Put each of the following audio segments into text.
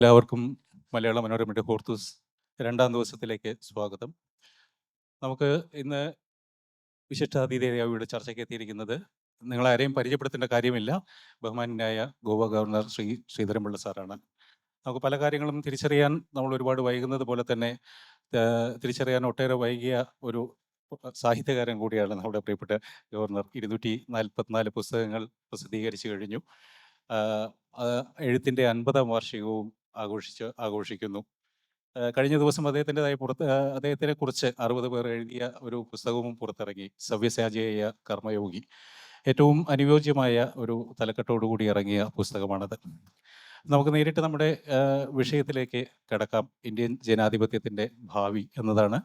എല്ലാവർക്കും മലയാള മനോരമയുടെ ഹോർത്തൂസ് രണ്ടാം ദിവസത്തിലേക്ക് സ്വാഗതം. നമുക്ക് ഇന്ന് വിശിഷ്ടാതിഥിയായി ഇവിടെ ചർച്ചയ്ക്ക് എത്തിയിരിക്കുന്നത് നിങ്ങളാരെയും പരിചയപ്പെടുത്തേണ്ട കാര്യമില്ല. ബഹുമാന്യനായ ഗോവ ഗവർണർ ശ്രീ ശ്രീധരൻപിള്ള സാറാണ്. നമുക്ക് പല കാര്യങ്ങളും തിരിച്ചറിയാൻ നമ്മൾ ഒരുപാട് വൈകുന്നത് പോലെ തന്നെ തിരിച്ചറിയാൻ ഒട്ടേറെ വൈകിയ ഒരു സാഹിത്യകാരൻ കൂടിയാണ് നമ്മുടെ പ്രിയപ്പെട്ട ഗവർണർ. 244 പുസ്തകങ്ങൾ പ്രസിദ്ധീകരിച്ചു കഴിഞ്ഞു. എഴുത്തിൻ്റെ 50-ാം വാർഷികവും ആഘോഷിക്കുന്നു. കഴിഞ്ഞ ദിവസം അദ്ദേഹത്തിനെ കുറിച്ച് 60 പേർ എഴുതിയ ഒരു പുസ്തകവും പുറത്തിറങ്ങി, സവ്യസാചിയായ കർമ്മയോഗി. ഏറ്റവും അനുയോജ്യമായ ഒരു തലക്കെട്ടോടുകൂടി ഇറങ്ങിയ പുസ്തകമാണത്. നമുക്ക് നേരിട്ട് നമ്മുടെ വിഷയത്തിലേക്ക് കടക്കാം. ഇന്ത്യൻ ജനാധിപത്യത്തിൻ്റെ ഭാവി എന്നതാണ്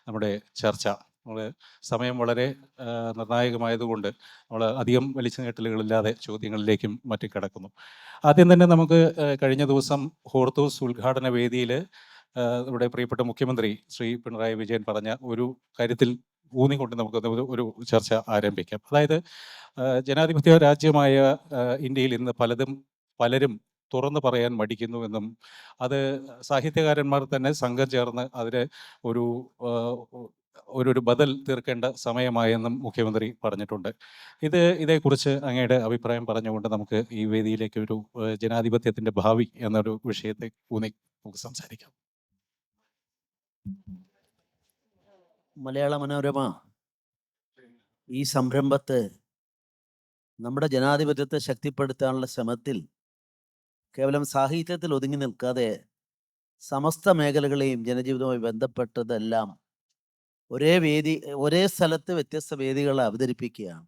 നമ്മുടെ ചർച്ച. നമ്മൾ സമയം വളരെ നിർണായകമായതുകൊണ്ട് നമ്മൾ അധികം വലിച്ചു നീട്ടലുകളില്ലാതെ ചോദ്യങ്ങളിലേക്കും മറ്റും കിടക്കുന്നു. ആദ്യം തന്നെ നമുക്ക് കഴിഞ്ഞ ദിവസം ഹോർത്തൂസ് ഉദ്ഘാടന വേദിയിൽ നമ്മുടെ പ്രിയപ്പെട്ട മുഖ്യമന്ത്രി ശ്രീ പിണറായി വിജയൻ പറഞ്ഞ ഒരു കാര്യത്തിൽ ഊന്നിക്കൊണ്ട് നമുക്ക് ഒരു ചർച്ച ആരംഭിക്കാം. അതായത് ജനാധിപത്യ രാജ്യമായ ഇന്ത്യയിൽ ഇന്ന് പലരും തുറന്നു പറയാൻ മടിക്കുന്നുവെന്നും അത് സാഹിത്യകാരന്മാർ തന്നെ സംഘം ചേർന്ന് അതിന് ഒരു ബദൽ തീർക്കേണ്ട സമയമായെന്നും മുഖ്യമന്ത്രി പറഞ്ഞിട്ടുണ്ട്. ഇതേക്കുറിച്ച് അങ്ങയുടെ അഭിപ്രായം പറഞ്ഞുകൊണ്ട് നമുക്ക് ഈ വേദിയിലേക്ക് ഒരു ജനാധിപത്യത്തിൻ്റെ ഭാവി എന്നൊരു വിഷയത്തെ ഊന്നി നമുക്ക് സംസാരിക്കാം. മലയാള മനോരമ ഈ സംരംഭത്തെ നമ്മുടെ ജനാധിപത്യത്തെ ശക്തിപ്പെടുത്താനുള്ള ശ്രമത്തിൽ കേവലം സാഹിത്യത്തിൽ ഒതുങ്ങി നിൽക്കാതെ സമസ്ത മേഖലകളെയും ജനജീവിതവുമായി ബന്ധപ്പെട്ടതെല്ലാം ഒരേ സ്ഥലത്ത് വ്യത്യസ്ത വേദികളെ അവതരിപ്പിക്കുകയാണ്.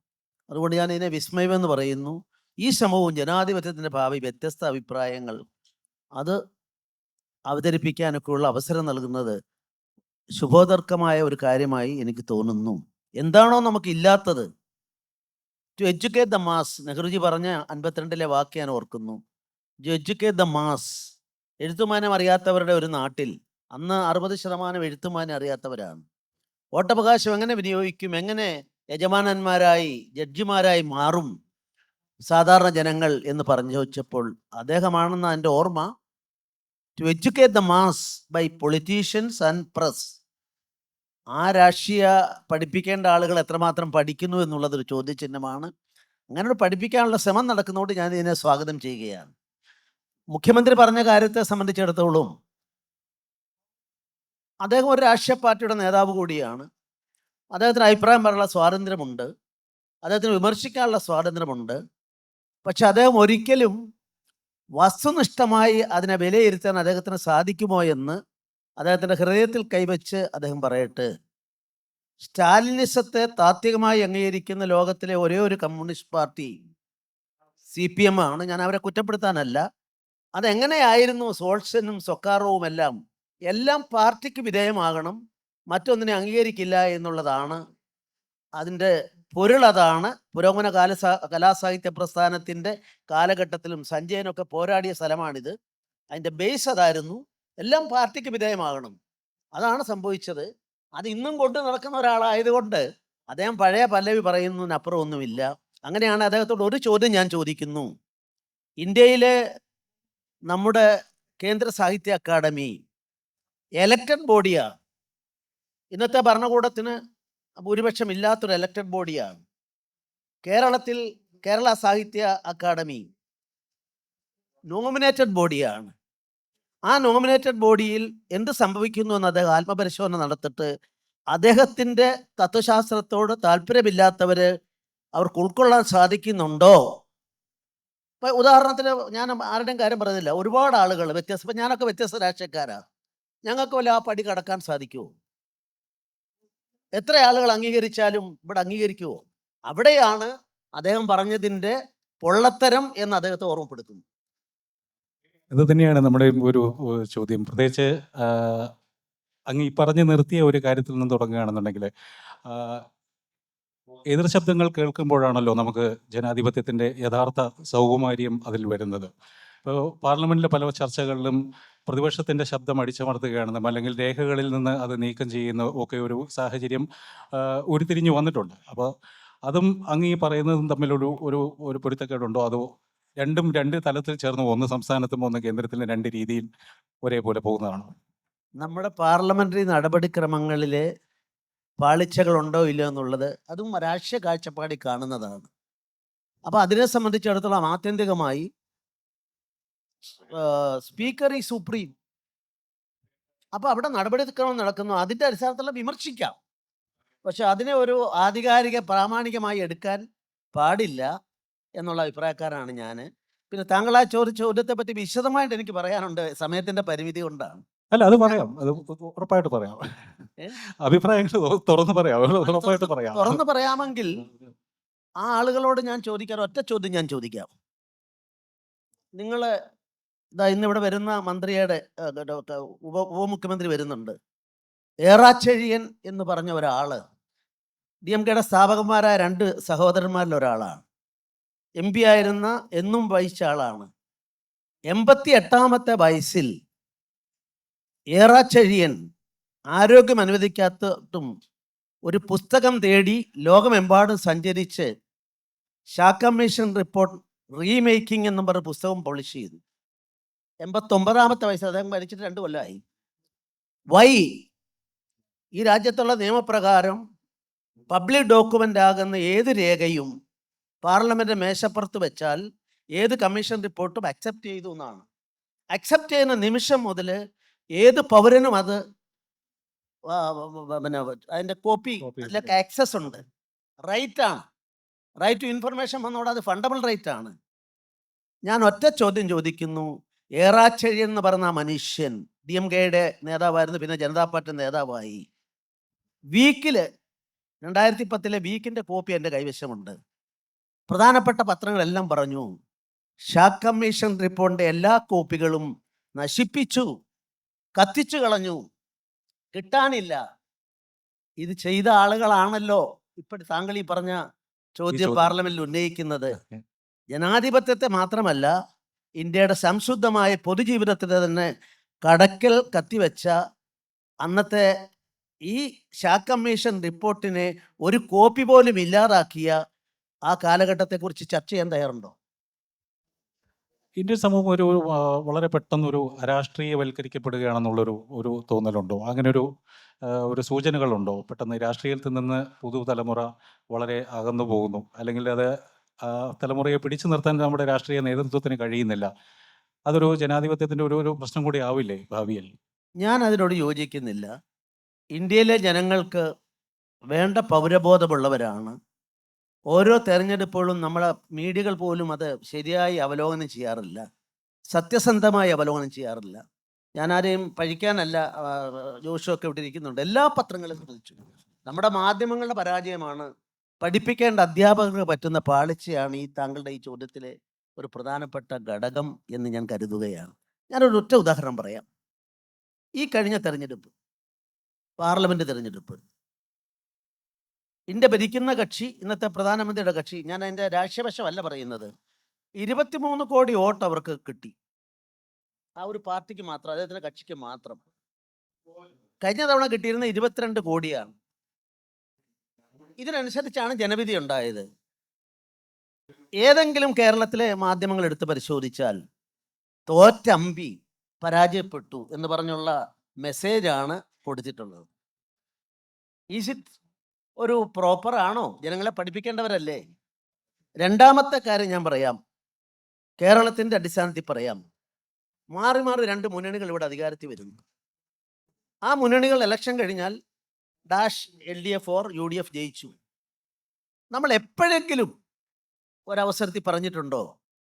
അതുകൊണ്ട് ഞാൻ ഇതിനെ വിസ്മയമെന്ന് പറയുന്നു. ഈ ശ്രമവും ജനാധിപത്യത്തിൻ്റെ ഭാവി, വ്യത്യസ്ത അഭിപ്രായങ്ങൾ അത് അവതരിപ്പിക്കാനൊക്കെയുള്ള അവസരം നൽകുന്നത് ശുഭോദർക്കമായ ഒരു കാര്യമായി എനിക്ക് തോന്നുന്നു. എന്താണോ നമുക്കില്ലാത്തത്, to educate the masses, Nehruji പറഞ്ഞ 52-ലെ വാക്ക് ഞാൻ ഓർക്കുന്നു. To educate the masses. എഴുത്തുമാനം അറിയാത്തവരുടെ ഒരു നാട്ടിൽ അന്ന് 60% എഴുത്തുമാനം അറിയാത്തവരാണ്. വോട്ടവകാശം എങ്ങനെ വിനിയോഗിക്കും, എങ്ങനെ യജമാനന്മാരായി ജഡ്ജിമാരായി മാറും സാധാരണ ജനങ്ങൾ എന്ന് പറഞ്ഞു ചോദിച്ചപ്പോൾ അദ്ദേഹമാണെന്ന് എൻ്റെ ഓർമ്മ. To educate the mass by politicians and press. ആ രാഷ്ട്രീയ പഠിപ്പിക്കേണ്ട ആളുകൾ എത്രമാത്രം പഠിക്കുന്നു എന്നുള്ളതൊരു ചോദ്യചിഹ്നമാണ്. അങ്ങനെ പഠിപ്പിക്കാനുള്ള ശ്രമം നടക്കുന്നതുകൊണ്ട് ഞാൻ ഇതിനെ സ്വാഗതം ചെയ്യുകയാണ്. മുഖ്യമന്ത്രി പറഞ്ഞ കാര്യത്തെ സംബന്ധിച്ചിടത്തോളം അദ്ദേഹം ഒരു രാഷ്ട്രീയ പാർട്ടിയുടെ നേതാവ് കൂടിയാണ്. അദ്ദേഹത്തിന് അഭിപ്രായം പറയാനുള്ള സ്വാതന്ത്ര്യമുണ്ട്, അദ്ദേഹത്തിന് വിമർശിക്കാനുള്ള സ്വാതന്ത്ര്യമുണ്ട്. പക്ഷെ അദ്ദേഹം ഒരിക്കലും വസ്തുനിഷ്ഠമായി അതിനെ വിലയിരുത്താൻ അദ്ദേഹത്തിന് സാധിക്കുമോ എന്ന് അദ്ദേഹത്തിൻ്റെ ഹൃദയത്തിൽ കൈവച്ച് അദ്ദേഹം പറയട്ടെ. സ്റ്റാലിനിസത്തെ താത്വികമായി അംഗീകരിക്കുന്ന ലോകത്തിലെ ഒരേ ഒരു കമ്മ്യൂണിസ്റ്റ് പാർട്ടി CPM ആണ്. ഞാൻ അവരെ കുറ്റപ്പെടുത്താനല്ല. അതെങ്ങനെയായിരുന്നു സോൾസനും സൊക്കാറോവും എല്ലാം പാർട്ടിക്ക് വിധേയമാകണം, മറ്റൊന്നിനെ അംഗീകരിക്കില്ല എന്നുള്ളതാണ് അതിൻ്റെ പൊരുൾ. അതാണ് പുരോഗമന കലാസാഹിത്യ പ്രസ്ഥാനത്തിൻ്റെ കാലഘട്ടത്തിലും സഞ്ജയനൊക്കെ പോരാടിയ സ്ഥലമാണിത്. അതിൻ്റെ ബേസ് അതായിരുന്നു, എല്ലാം പാർട്ടിക്ക് വിധേയമാകണം. അതാണ് സംഭവിച്ചത്. അത് ഇന്നും കൊണ്ട് നടക്കുന്ന ഒരാളായതുകൊണ്ട് അദ്ദേഹം പഴയ പല്ലവി പറയുന്നതിനപ്പുറം ഒന്നുമില്ല. അങ്ങനെയാണ് അദ്ദേഹത്തോട് ഒരു ചോദ്യം ഞാൻ ചോദിക്കുന്നു. ഇന്ത്യയിലെ നമ്മുടെ കേന്ദ്ര സാഹിത്യ അക്കാദമി എലക്റ്റഡ് ബോഡിയാണ്. ഇന്നത്തെ ഭരണകൂടത്തിന് ഭൂരിപക്ഷം ഇല്ലാത്തൊരു എലക്റ്റഡ് ബോഡിയാണ്. കേരളത്തിൽ കേരള സാഹിത്യ അക്കാദമി നോമിനേറ്റഡ് ബോഡിയാണ്. ആ നോമിനേറ്റഡ് ബോഡിയിൽ എന്ത് സംഭവിക്കുന്നു എന്ന് അദ്ദേഹം ആത്മപരിശോധന നടത്തിയിട്ട് അദ്ദേഹത്തിൻ്റെ തത്വശാസ്ത്രത്തോട് താല്പര്യമില്ലാത്തവർ അവർക്ക് ഉൾക്കൊള്ളാൻ സാധിക്കുന്നുണ്ടോ? ഇപ്പം ഉദാഹരണത്തിന് ഞാൻ ആരുടെയും കാര്യം പറയുന്നില്ല, ഒരുപാട് ആളുകൾ ഇപ്പം ഞാനൊക്കെ വ്യത്യസ്ത രാഷ്ട്രീയക്കാരാണ്. ഞങ്ങൾക്ക് വല്ല ആ പടി കടക്കാൻ സാധിക്കുമോ? എത്ര ആളുകൾ അംഗീകരിച്ചാലും ഇവിടെ അംഗീകരിക്കുമോ? അവിടെയാണ് അദ്ദേഹം പറഞ്ഞതിൻ്റെ പൊള്ളത്തരം എന്ന് അദ്ദേഹത്തെ ഓർമ്മപ്പെടുത്തുന്നു. ഇത് തന്നെയാണ് നമ്മുടെ ഒരു ചോദ്യം. പ്രത്യേകിച്ച് അങ്ങ് ഈ പറഞ്ഞു നിർത്തിയ ഒരു കാര്യത്തിൽ നിന്ന് തുടങ്ങുകയാണെന്നുണ്ടെങ്കിൽ, എതിർ ശബ്ദങ്ങൾ കേൾക്കുമ്പോഴാണല്ലോ നമുക്ക് ജനാധിപത്യത്തിൻ്റെ യഥാർത്ഥ സൗകുമാര്യം അതിൽ വരുന്നത്. ഇപ്പോൾ പാർലമെൻറ്റിലെ പല ചർച്ചകളിലും പ്രതിപക്ഷത്തിൻ്റെ ശബ്ദം അടിച്ചമർത്തുകയാണെന്നും അല്ലെങ്കിൽ രേഖകളിൽ നിന്ന് അത് നീക്കം ചെയ്യുന്ന ഒക്കെ ഒരു സാഹചര്യം ഉരുത്തിരിഞ്ഞു വന്നിട്ടുണ്ട്. അപ്പോൾ അതും അങ്ങ് ഈ പറയുന്നതും തമ്മിലൊരു ഒരു പൊരുത്തക്കേടുണ്ടോ? അതോ രണ്ടും രണ്ട് തലത്തിൽ ചേർന്ന് ഒന്ന് സംസ്ഥാനത്തും ഒന്ന് കേന്ദ്രത്തിലും രണ്ട് രീതിയിൽ ഒരേപോലെ പോകുന്നതാണ്. നമ്മുടെ പാർലമെന്ററി നടപടിക്രമങ്ങളിലെ പാളിച്ചകളുണ്ടോ ഇല്ലയോ എന്നുള്ളത് അതും രാഷ്ട്രീയ കാഴ്ചപ്പാടിൽ കാണുന്നതാണ്. അപ്പോൾ അതിനെ സംബന്ധിച്ചിടത്തോളം ആത്യന്തികമായി സ്പീക്കർ ഈ സുപ്രീം. അപ്പോൾ അവിടെ നടപടിക്രമം നടക്കുന്നു, അതിൻ്റെ അടിസ്ഥാനത്തിൽ വിമർശിക്കാം. പക്ഷെ അതിനെ ഒരു ആധികാരിക പ്രാമാണികമായി എടുക്കാൻ പാടില്ല എന്നുള്ള അഭിപ്രായക്കാരാണ് ഞാൻ. പിന്നെ താങ്കൾ ആ ചോദ്യത്തെ പറ്റി വിശദമായിട്ട് എനിക്ക് പറയാനുണ്ട്, സമയത്തിൻ്റെ പരിമിതി കൊണ്ടാണ്. അല്ല, അത് പറയാം, അത് ഉറപ്പായിട്ട് പറയാം. അഭിപ്രായങ്ങൾ തുറന്ന് പറയാം, ഉറപ്പായിട്ട് പറയാം. തുറന്ന് പറയാമെങ്കിൽ ആ ആളുകളോട് ഞാൻ ചോദിക്കാൻ ഒറ്റ ചോദ്യം ഞാൻ ചോദിക്കാം. നിങ്ങൾ ഇന്നിവിടെ വരുന്ന മന്ത്രിയുടെ ഉപമുഖ്യമന്ത്രി വരുന്നുണ്ട്. ഏറാച്ചെഴിയൻ എന്ന് പറഞ്ഞ ഒരാൾ DMKയുടെ സ്ഥാപകന്മാരായ 2 സഹോദരന്മാരിൽ ഒരാളാണ്. MP ആയിരുന്ന എന്നും വഹിച്ച ആളാണ്. 88ാമത്തെ വയസ്സിൽ ഏറാച്ചെഴിയൻ ആരോഗ്യം അനുവദിക്കാത്തതും ഒരു പുസ്തകം തേടി ലോകമെമ്പാടും സഞ്ചരിച്ച് ഷാ കമ്മീഷൻ റിപ്പോർട്ട് റീമേക്കിംഗ് എന്നും പറഞ്ഞ പുസ്തകം പബ്ലിഷ് ചെയ്തു. 89ാമത്തെ വയസ്സിൽ, അദ്ദേഹം മരിച്ചിട്ട് 2 കൊല്ലമായി. ഈ രാജ്യത്തുള്ള നിയമപ്രകാരം പബ്ലിക് ഡോക്യുമെൻ്റ് ആകുന്ന ഏത് രേഖയും പാർലമെൻറ്റ് മേശപ്പുറത്ത് വെച്ചാൽ ഏത് കമ്മീഷൻ റിപ്പോർട്ടും അക്സെപ്റ്റ് ചെയ്തു എന്നാണ്. അക്സെപ്റ്റ് ചെയ്യുന്ന നിമിഷം മുതൽ ഏത് പൗരനും അത് പിന്നെ അതിൻ്റെ കോപ്പി അതിലേക്ക് ആക്സസ് ഉണ്ട്, റൈറ്റാണ്. റൈറ്റ് ടു ഇൻഫർമേഷൻ വന്നോടെ അത് ഫണ്ടമെൻ്റൽ റൈറ്റ് ആണ്. ഞാൻ ഒറ്റ ചോദ്യം ചോദിക്കുന്നു. ഏറാച്ചെഴിയൻ എന്ന് പറഞ്ഞ മനുഷ്യൻ DMKയുടെ നേതാവായിരുന്നു, പിന്നെ ജനതാ പാർട്ടി നേതാവായി. 2010 വീക്കിൻ്റെ കോപ്പി എൻ്റെ കൈവശമുണ്ട്. പ്രധാനപ്പെട്ട പത്രങ്ങളെല്ലാം പറഞ്ഞു ഷാ കമ്മീഷൻ റിപ്പോർട്ടിൻ്റെ എല്ലാ കോപ്പികളും നശിപ്പിച്ചു, കത്തിച്ചു കളഞ്ഞു, കിട്ടാനില്ല. ഇത് ചെയ്ത ആളുകളാണല്ലോ ഇപ്പോൾ താങ്കൾ ഈ പറഞ്ഞ ചോദ്യം പാർലമെന്റിൽ ഉന്നയിക്കുന്നത്. ജനാധിപത്യത്തെ മാത്രമല്ല, ഇന്ത്യയുടെ സംശുദ്ധമായ പൊതുജീവിതത്തിൽ തന്നെ കടക്കൽ കത്തിവെച്ച അന്നത്തെ ഈ ഷാ കമ്മീഷൻ റിപ്പോർട്ടിനെ ഒരു കോപ്പി പോലും ഇല്ലാതാക്കിയ ആ കാലഘട്ടത്തെക്കുറിച്ച് ചർച്ച ചെയ്യാൻ തയ്യാറുണ്ടോ? ഇന്ത്യൻ സമൂഹം വളരെ പെട്ടെന്നൊരു അരാഷ്ട്രീയവൽക്കരിക്കപ്പെടുകയാണെന്നുള്ളൊരു തോന്നലുണ്ടോ? അങ്ങനൊരു സൂചനകളുണ്ടോ? പെട്ടെന്ന് രാഷ്ട്രീയത്തിൽ നിന്ന് പുതുതലമുറ വളരെ അകന്നു പോകുന്നു, അല്ലെങ്കിൽ അത് തലമുറയെ പിടിച്ചു നിർത്താൻ നമ്മുടെ രാഷ്ട്രീയ നേതൃത്വത്തിന് കഴിയുന്നില്ല. അതൊരു ജനാധിപത്യത്തിൻ്റെ ഒരു പ്രശ്നം കൂടി ആവില്ലേ ഭാവിയിൽ? ഞാൻ അതിനോട് യോജിക്കുന്നില്ല. ഇന്ത്യയിലെ ജനങ്ങൾക്ക് വേണ്ട പൗരബോധമുള്ളവരാണ്. ഓരോ തെരഞ്ഞെടുപ്പുകളും നമ്മളെ മീഡിയകൾ പോലും അത് ശരിയായി അവലോകനം ചെയ്യാറില്ല, സത്യസന്ധമായി അവലോകനം ചെയ്യാറില്ല. ഞാൻ ആരെയും പഴിക്കാനല്ല, ജോഷുവൊക്കെ ഇവിടെ ഇരിക്കുന്നുണ്ട്, എല്ലാ പത്രങ്ങളും ശ്രദ്ധിച്ചു. നമ്മുടെ മാധ്യമങ്ങളുടെ പരാജയമാണ്, പഠിപ്പിക്കേണ്ട അധ്യാപകർക്ക് പറ്റുന്ന പാളിച്ചയാണ് ഈ താങ്കളുടെ ഈ ചോദ്യത്തിലെ ഒരു പ്രധാനപ്പെട്ട ഘടകം എന്ന് ഞാൻ കരുതുകയാണ്. ഞാനൊരു ഒറ്റ ഉദാഹരണം പറയാം. ഈ കഴിഞ്ഞ തെരഞ്ഞെടുപ്പ്, പാർലമെൻറ്റ് തെരഞ്ഞെടുപ്പ്, ഇന്ത്യ ഭരിക്കുന്ന കക്ഷി, ഇന്നത്തെ പ്രധാനമന്ത്രിയുടെ കക്ഷി, ഞാൻ അതിൻ്റെ രാഷ്ട്രീയവശമല്ല പറയുന്നത്, 23 കോടി വോട്ട് അവർക്ക് കിട്ടി. ആ ഒരു പാർട്ടിക്ക് മാത്രം, അദ്ദേഹത്തിൻ്റെ കക്ഷിക്ക് മാത്രം. കഴിഞ്ഞ തവണ കിട്ടിയിരുന്ന 22 കോടിയാണ്. ഇതിനനുസരിച്ചാണ് ജനവിധി ഉണ്ടായത്. ഏതെങ്കിലും കേരളത്തിലെ മാധ്യമങ്ങൾ എടുത്ത് പരിശോധിച്ചാൽ തോറ്റമ്പി പരാജയപ്പെട്ടു എന്ന് പറഞ്ഞുള്ള മെസ്സേജാണ് കൊടുത്തിട്ടുള്ളത്. ഈസ് ഇറ്റ് ഒരു പ്രോപ്പർ ആണോ? ജനങ്ങളെ പഠിപ്പിക്കേണ്ടവരല്ലേ? രണ്ടാമത്തെ കാര്യം ഞാൻ പറയാം, കേരളത്തിൻ്റെ അടിസ്ഥാനത്തിൽ പറയാം. മാറി മാറി 2 മുന്നണികൾ ഇവിടെ അധികാരത്തിൽ വരുന്നു. ആ മുന്നണികൾ ഇലക്ഷൻ കഴിഞ്ഞാൽ LDF or UDF ജയിച്ചു. നമ്മൾ എപ്പോഴെങ്കിലും ഒരവസരത്തിൽ പറഞ്ഞിട്ടുണ്ടോ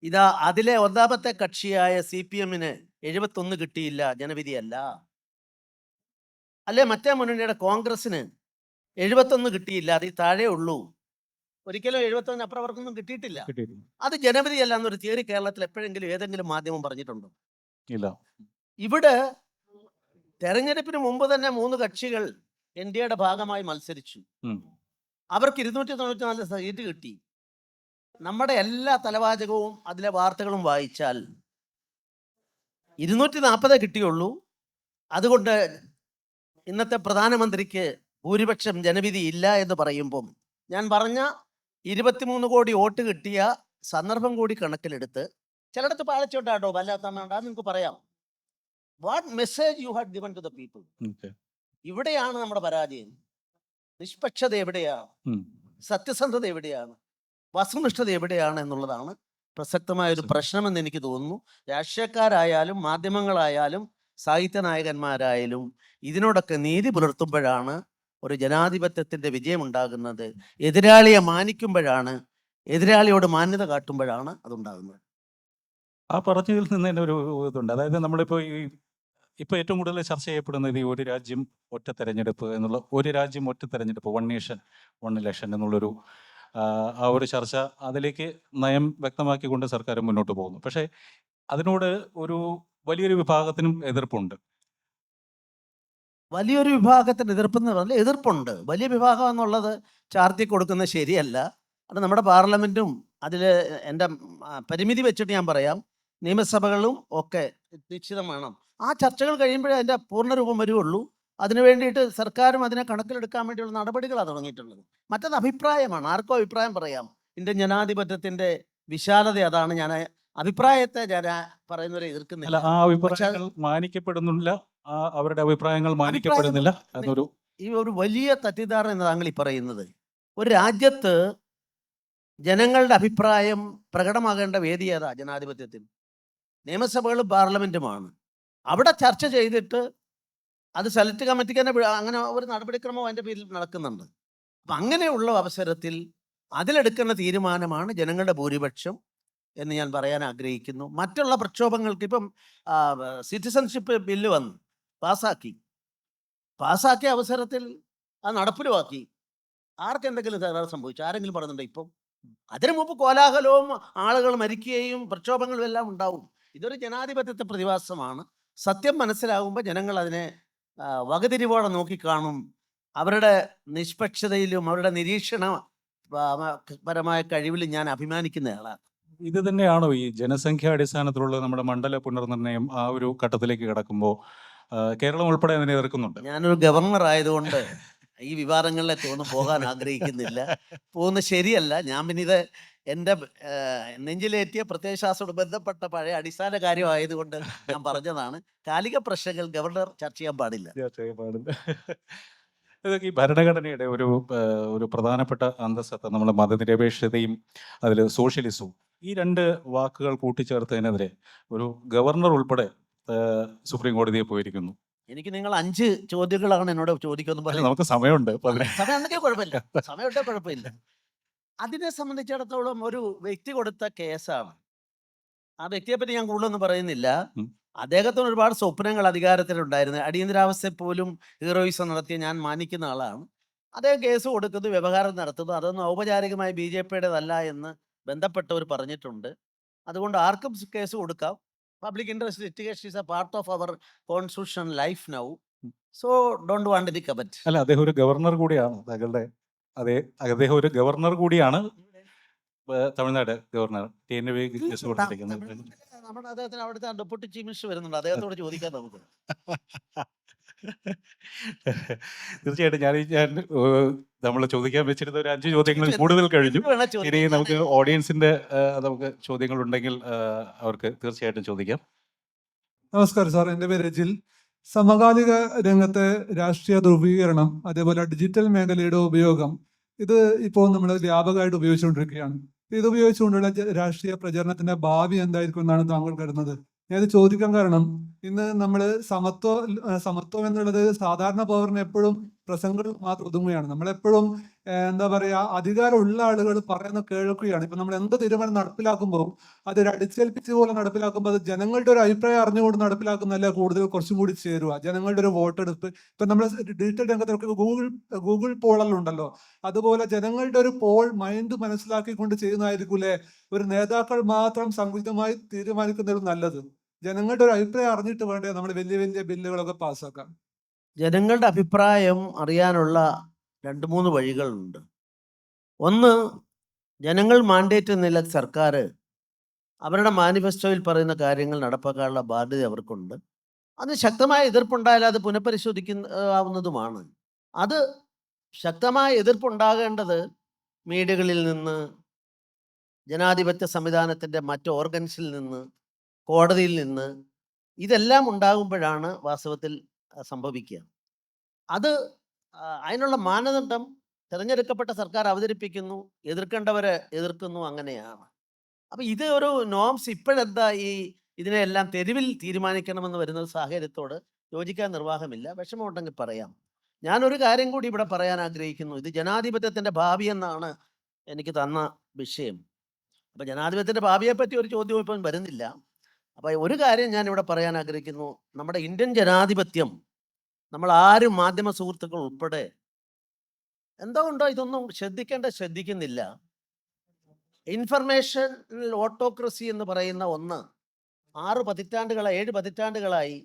ഇതാ അതിലെ ഒന്നാമത്തെ കക്ഷിയായ CPM-ന് 71 കിട്ടിയില്ല, ജനവിധിയല്ല? അല്ലെ മറ്റേ മുന്നണിയുടെ കോൺഗ്രസിന് 71 കിട്ടിയില്ല, അതിൽ താഴെ ഉള്ളൂ, ഒരിക്കലും 71 അപ്പുറം അവർക്കൊന്നും കിട്ടിയിട്ടില്ല, അത് ജനവിധിയല്ല എന്നൊരു തിയറി കേരളത്തിൽ എപ്പോഴെങ്കിലും ഏതെങ്കിലും മാധ്യമം പറഞ്ഞിട്ടുണ്ടോ? ഇല്ല. ഇവിടെ തെരഞ്ഞെടുപ്പിന് മുമ്പ് തന്നെ 3 കക്ഷികൾ NDAയുടെ ഭാഗമായി മത്സരിച്ചു. അവർക്ക് 294 സീറ്റ് കിട്ടി. നമ്മുടെ എല്ലാ തലവാചകവും അതിലെ വാർത്തകളും വായിച്ചാൽ 240 കിട്ടിയുള്ളൂ. അതുകൊണ്ട് ഇന്നത്തെ പ്രധാനമന്ത്രിക്ക് ഭൂരിപക്ഷം ജനവിധി ഇല്ല എന്ന് പറയുമ്പം, ഞാൻ പറഞ്ഞ 23 കോടി വോട്ട് കിട്ടിയ സന്ദർഭം കൂടി കണക്കിലെടുത്ത് ചിലയിടത്ത് പാലിച്ചോട്ടാട്ടോ വല്ലാത്തമ്മ നിങ്ങൾക്ക് പറയാം. What message you had given to the people? Okay. ഇവിടെയാണ് നമ്മുടെ പരാജയം. നിഷ്പക്ഷത എവിടെയാണ്, സത്യസന്ധത എവിടെയാണ്, വസ്തുനിഷ്ഠത എവിടെയാണ് എന്നുള്ളതാണ് പ്രസക്തമായ ഒരു പ്രശ്നമെന്ന് എനിക്ക് തോന്നുന്നു. രാഷ്ട്രീയക്കാരായാലും മാധ്യമങ്ങളായാലും സാഹിത്യ നായകന്മാരായാലും ഇതിനോടൊക്കെ നീതി പുലർത്തുമ്പോഴാണ് ഒരു ജനാധിപത്യത്തിൻ്റെ വിജയമുണ്ടാകുന്നത്. എതിരാളിയെ മാനിക്കുമ്പോഴാണ്, എതിരാളിയോട് മാന്യത കാട്ടുമ്പോഴാണ് അതുണ്ടാകുന്നത്. ആ പറഞ്ഞതിൽ നിന്ന് തന്നെ ഒരു ഇതുണ്ട്. അതായത് നമ്മളിപ്പോൾ ഇപ്പോൾ ഏറ്റവും കൂടുതൽ ചർച്ച ചെയ്യപ്പെടുന്നത് ഈ ഒരു രാജ്യം ഒറ്റ തെരഞ്ഞെടുപ്പ് എന്നുള്ള, ഒരു രാജ്യം ഒറ്റ തെരഞ്ഞെടുപ്പ്, വൺ നേഷൻ വൺ ഇലക്ഷൻ എന്നുള്ളൊരു ആ ഒരു ചർച്ച, അതിലേക്ക് നയം വ്യക്തമാക്കിക്കൊണ്ട് സർക്കാർ മുന്നോട്ട് പോകുന്നു. പക്ഷേ അതിനോട് ഒരു വലിയൊരു വിഭാഗത്തിനും എതിർപ്പുണ്ട്. വലിയൊരു വിഭാഗത്തിന് എതിർപ്പെന്ന് പറഞ്ഞാൽ എതിർപ്പുണ്ട്. വലിയ വിഭാഗം എന്നുള്ളത് ചാർത്തി കൊടുക്കുന്നത് ശരിയല്ല. അത് നമ്മുടെ പാർലമെൻറ്റും അതിൽ എൻ്റെ പരിമിതി വെച്ചിട്ട് ഞാൻ പറയാം, നിയമസഭകളും ഒക്കെ നിശ്ചിതം വേണം. ആ ചർച്ചകൾ കഴിയുമ്പോഴേ അതിൻ്റെ പൂർണ്ണരൂപം വരുള്ളൂ. അതിനു വേണ്ടിയിട്ട് സർക്കാരും അതിനെ കണക്കിലെടുക്കാൻ വേണ്ടിയുള്ള നടപടികളാണ് തുടങ്ങിയിട്ടുള്ളത്. മറ്റത് അഭിപ്രായമാണ്, ആർക്കും അഭിപ്രായം പറയാം. ഇന്ത്യൻ ജനാധിപത്യത്തിൻ്റെ വിശാലത അതാണ്. ഞാൻ അഭിപ്രായത്തെ ഞാൻ പറയുന്നവരെ അല്ല, എതിർക്കുന്നില്ല. ആ അഭിപ്രായങ്ങൾ മാനിക്കപ്പെടുന്നില്ല, അവരുടെ അഭിപ്രായങ്ങൾ മാനിക്കപ്പെടുന്നില്ല എന്നൊരു ഈ ഒരു വലിയ തെറ്റിദ്ധാരണ എന്ന് താങ്കൾ ഈ പറയുന്നത്. ഒരു രാജ്യത്ത് ജനങ്ങളുടെ അഭിപ്രായം പ്രകടമാകേണ്ട വേദി ഏതാ? ജനാധിപത്യത്തിൽ നിയമസഭകളും പാർലമെൻറ്റുമാണ്. അവിടെ ചർച്ച ചെയ്തിട്ട് അത് സെലക്ട് കമ്മിറ്റിക്ക് തന്നെ അങ്ങനെ ഒരു നടപടിക്രമം അതിൻ്റെ പേരിൽ നടക്കുന്നുണ്ട്. അപ്പം അങ്ങനെയുള്ള അവസരത്തിൽ അതിലെടുക്കുന്ന തീരുമാനമാണ് ജനങ്ങളുടെ ഭൂരിപക്ഷം എന്ന് ഞാൻ പറയാൻ ആഗ്രഹിക്കുന്നു. മറ്റുള്ള പ്രക്ഷോഭങ്ങൾക്ക് ഇപ്പം സിറ്റിസൺഷിപ്പ് ബില്ല് വന്നു, പാസ്സാക്കിയ അവസരത്തിൽ അത് നടപ്പിലുമാക്കി. ആർക്കെന്തെങ്കിലും തകരാറ് സംഭവിച്ചു? ആരെങ്കിലും പറഞ്ഞിട്ടുണ്ടോ? ഇപ്പം അതിനു മുമ്പ് കോലാഹലവും ആളുകൾ മരിക്കുകയും പ്രക്ഷോഭങ്ങളും എല്ലാം ഉണ്ടാവും. ഇതൊരു ജനാധിപത്യത്തെ പ്രതിഭാസമാണ്. സത്യം മനസ്സിലാകുമ്പോൾ ജനങ്ങൾ അതിനെ വകതിരിവോടെ നോക്കിക്കാണും. അവരുടെ നിഷ്പക്ഷതയിലും അവരുടെ നിരീക്ഷണ പരമായ കഴിവിലും ഞാൻ അഭിമാനിക്കുന്നയാളാണ്. ഇത് തന്നെയാണോ ഈ ജനസംഖ്യാ അടിസ്ഥാനത്തിലുള്ള നമ്മുടെ മണ്ഡല പുനർനിർണയം ആ ഒരു ഘട്ടത്തിലേക്ക് കിടക്കുമ്പോൾ കേരളം ഉൾപ്പെടെ അതിനെ എതിർക്കുന്നുണ്ട്? ഞാനൊരു ഗവർണർ ആയതുകൊണ്ട് ഈ വിവാദങ്ങളിലേക്ക് ഒന്നും പോകാൻ ആഗ്രഹിക്കുന്നില്ല. പോകുന്നത് ശരിയല്ല. ഞാൻ പിന്നെ ഇത് എൻ്റെ നെഞ്ചിലേറ്റിയ പ്രത്യയശാസ്ത്രത്തോട് ബന്ധപ്പെട്ട പഴയ അടിസ്ഥാന കാര്യമായതുകൊണ്ട് ഞാൻ പറഞ്ഞതാണ്. കാലിക പ്രശ്നങ്ങൾ ഗവർണർ ചർച്ച ചെയ്യാൻ പാടില്ല. ഇതൊക്കെ ഈ ഭരണഘടനയുടെ ഒരു പ്രധാനപ്പെട്ട അന്തസ്സത്ത, നമ്മുടെ മതനിരപേക്ഷതയും അതിൽ സോഷ്യലിസവും, ഈ രണ്ട് വാക്കുകൾ കൂട്ടിച്ചേർത്തതിനെതിരെ ഒരു ഗവർണർ ഉൾപ്പെടെ സുപ്രീം കോടതിയെ പോയിരിക്കുന്നു. എനിക്ക് നിങ്ങൾ 5 ചോദ്യങ്ങളാണ് എന്നോട് ചോദിക്കുമെന്ന് പറഞ്ഞു. നമുക്ക് സമയമുണ്ട്. സമയം ഉണ്ടെങ്കിൽ കുഴപ്പമില്ല, സമയമുണ്ടെങ്കിൽ കുഴപ്പമില്ല. അതിനെ സംബന്ധിച്ചിടത്തോളം ഒരു വ്യക്തി കൊടുത്ത കേസാണ്. ആ വ്യക്തിയെപ്പറ്റി ഞാൻ കൂടുതലൊന്നും പറയുന്നില്ല. അദ്ദേഹത്തിന് ഒരുപാട് സ്വപ്നങ്ങൾ അധികാരത്തിലുണ്ടായിരുന്നു. അടിയന്തരാവസ്ഥയിൽ പോലും ഹീറോയിസം നടത്തിയ ഞാൻ മാനിക്കുന്ന ആളാണ്. അദ്ദേഹം കേസ് കൊടുക്കുന്നു, വ്യവഹാരം നടത്തുന്നു. അതൊന്നും ഔപചാരികമായി BJPയുടേതല്ല എന്ന് ബന്ധപ്പെട്ടവർ പറഞ്ഞിട്ടുണ്ട്. അതുകൊണ്ട് ആർക്കും കേസ് കൊടുക്കാം. Public interest litigation is a part of our constitution life now. So don't want to comment. അല്ല, അദ്ദേഹം ഒരു ഗവർണർ കൂടിയാണ്. അദ്ദേഹം ഒരു ഗവർണർ കൂടിയാണ്. തമിഴ്നാട് ഗവർണർ TNV കേസ് കൊടുത്തിരിക്കുന്നത്. നമ്മുടെ അദ്ദേഹത്തിന് അവിടുത്തെ ഡെപ്യൂട്ടി ചീഫ് മിനിസ്റ്റർ വരുന്നുണ്ട്, അദ്ദേഹത്തോട് ചോദിക്കാൻ നമുക്ക്. തീർച്ചയായിട്ടും ഞാൻ നമ്മൾ ചോദിക്കാൻ വെച്ചിരുന്ന ഒരു 5 ചോദ്യങ്ങളിൽ കൂടുതൽ കഴിഞ്ഞു. ഇനി നമുക്ക് ഓഡിയൻസിന്റെ നമുക്ക് ചോദ്യങ്ങൾ ഉണ്ടെങ്കിൽ അവർക്ക് തീർച്ചയായിട്ടും ചോദിക്കാം. നമസ്കാരം സാർ, എൻ്റെ പേര് രജിൽ. സമകാലിക രംഗത്തെ രാഷ്ട്രീയ ധ്രുവീകരണം, അതേപോലെ ഡിജിറ്റൽ മേഖലയുടെ ഉപയോഗം, ഇത് ഇപ്പോൾ നമ്മൾ വ്യാപകമായിട്ട് ഉപയോഗിച്ചുകൊണ്ടിരിക്കുകയാണ്. ഇത് ഉപയോഗിച്ചുകൊണ്ടുള്ള രാഷ്ട്രീയ പ്രചരണത്തിന്റെ ഭാവി എന്തായിരിക്കും എന്നാണ് താങ്കൾ കരുതുന്നത്? ഞാനിത് ചോദിക്കാൻ കാരണം, ഇന്ന് നമ്മൾ സമത്വം എന്നുള്ളത് സാധാരണ പൗരന് എപ്പോഴും പ്രസംഗങ്ങൾ മാത്രം ഒതുങ്ങുകയാണ്. നമ്മളെപ്പോഴും എന്താ പറയുക, അധികാരമുള്ള ആളുകൾ പറയുന്ന കേൾക്കുകയാണ്. ഇപ്പൊ നമ്മൾ എന്ത് തീരുമാനം നടപ്പിലാക്കുമ്പോൾ അതൊരു അടിച്ചേൽപ്പിച്ച് പോലെ നടപ്പിലാക്കുമ്പോൾ അത് ജനങ്ങളുടെ ഒരു അഭിപ്രായം അറിഞ്ഞുകൊണ്ട് നടപ്പിലാക്കുന്നതല്ല കൂടുതൽ കുറച്ചും കൂടി ചേരുക. ജനങ്ങളുടെ ഒരു വോട്ടെടുപ്പ്, ഇപ്പൊ നമ്മൾ ഡിജിറ്റൽ രംഗത്തൊക്കെ ഗൂഗിൾ പോളെല്ലാം ഉണ്ടല്ലോ, അതുപോലെ ജനങ്ങളുടെ ഒരു പോൾ മൈൻഡ് മനസ്സിലാക്കിക്കൊണ്ട് ചെയ്യുന്നതായിരിക്കൂലേ ഒരു നേതാക്കൾ മാത്രം സംയുക്തമായി തീരുമാനിക്കുന്നതിൽ നല്ലത്? ജനങ്ങളുടെ ഒരു അഭിപ്രായം അറിഞ്ഞിട്ട് വേണ്ടേ നമ്മൾ വലിയ വലിയ ബില്ലുകളൊക്കെ പാസ്സാക്കാൻ? ജനങ്ങളുടെ അഭിപ്രായം അറിയാനുള്ള 2-3 വഴികളുണ്ട്. ഒന്ന്, ജനങ്ങൾ മാൻഡേറ്റ് നില സർക്കാർ അവരുടെ മാനിഫെസ്റ്റോയിൽ പറയുന്ന കാര്യങ്ങൾ നടപ്പാക്കാനുള്ള ബാധ്യത അവർക്കുണ്ട്. അതിന് ശക്തമായ എതിർപ്പുണ്ടായാൽ അത് പുനഃപരിശോധിക്കാവുന്നതുമാണ്. അത് ശക്തമായ എതിർപ്പുണ്ടാകേണ്ടത് മീഡിയകളിൽ നിന്ന്, ജനാധിപത്യ സംവിധാനത്തിൻ്റെ മറ്റ് ഓർഗൻസിൽ നിന്ന്, കോടതിയിൽ നിന്ന്, ഇതെല്ലാം ഉണ്ടാകുമ്പോഴാണ് വാസ്തവത്തിൽ സംഭവിക്കുക. അത് അതിനുള്ള മാനദണ്ഡം തിരഞ്ഞെടുക്കപ്പെട്ട സർക്കാർ അവതരിപ്പിക്കുന്നു, എതിർക്കേണ്ടവരെ എതിർക്കുന്നു, അങ്ങനെയാണ്. അപ്പം ഇത് ഒരു നോംസ് ഇപ്പോഴെന്താ ഇതിനെല്ലാം തെരുവിൽ തീരുമാനിക്കണമെന്ന് വരുന്ന സാഹചര്യത്തോട് യോജിക്കാൻ നിർവാഹമില്ല. വിഷമമുണ്ടെങ്കിൽ പറയാം. ഞാനൊരു കാര്യം കൂടി ഇവിടെ പറയാൻ ആഗ്രഹിക്കുന്നു. ഇത് ജനാധിപത്യത്തിൻ്റെ ഭാവി എന്നാണ് എനിക്ക് തന്ന വിഷയം. അപ്പം ജനാധിപത്യത്തിൻ്റെ ഭാവിയെപ്പറ്റി ഒരു ചോദ്യം ഇപ്പം വരുന്നില്ല. അപ്പം ഒരു കാര്യം ഞാൻ ഇവിടെ പറയാൻ ആഗ്രഹിക്കുന്നു. നമ്മുടെ ഇന്ത്യൻ ജനാധിപത്യം നമ്മൾ ആരും മാധ്യമ സുഹൃത്തുക്കൾ ഉൾപ്പെടെ എന്തുകൊണ്ടോ ഇതൊന്നും ശ്രദ്ധിക്കുന്നില്ല. ഇൻഫർമേഷൻ ഓട്ടോക്രസി എന്ന് പറയുന്ന ഒന്ന് 7 പതിറ്റാണ്ടുകളായി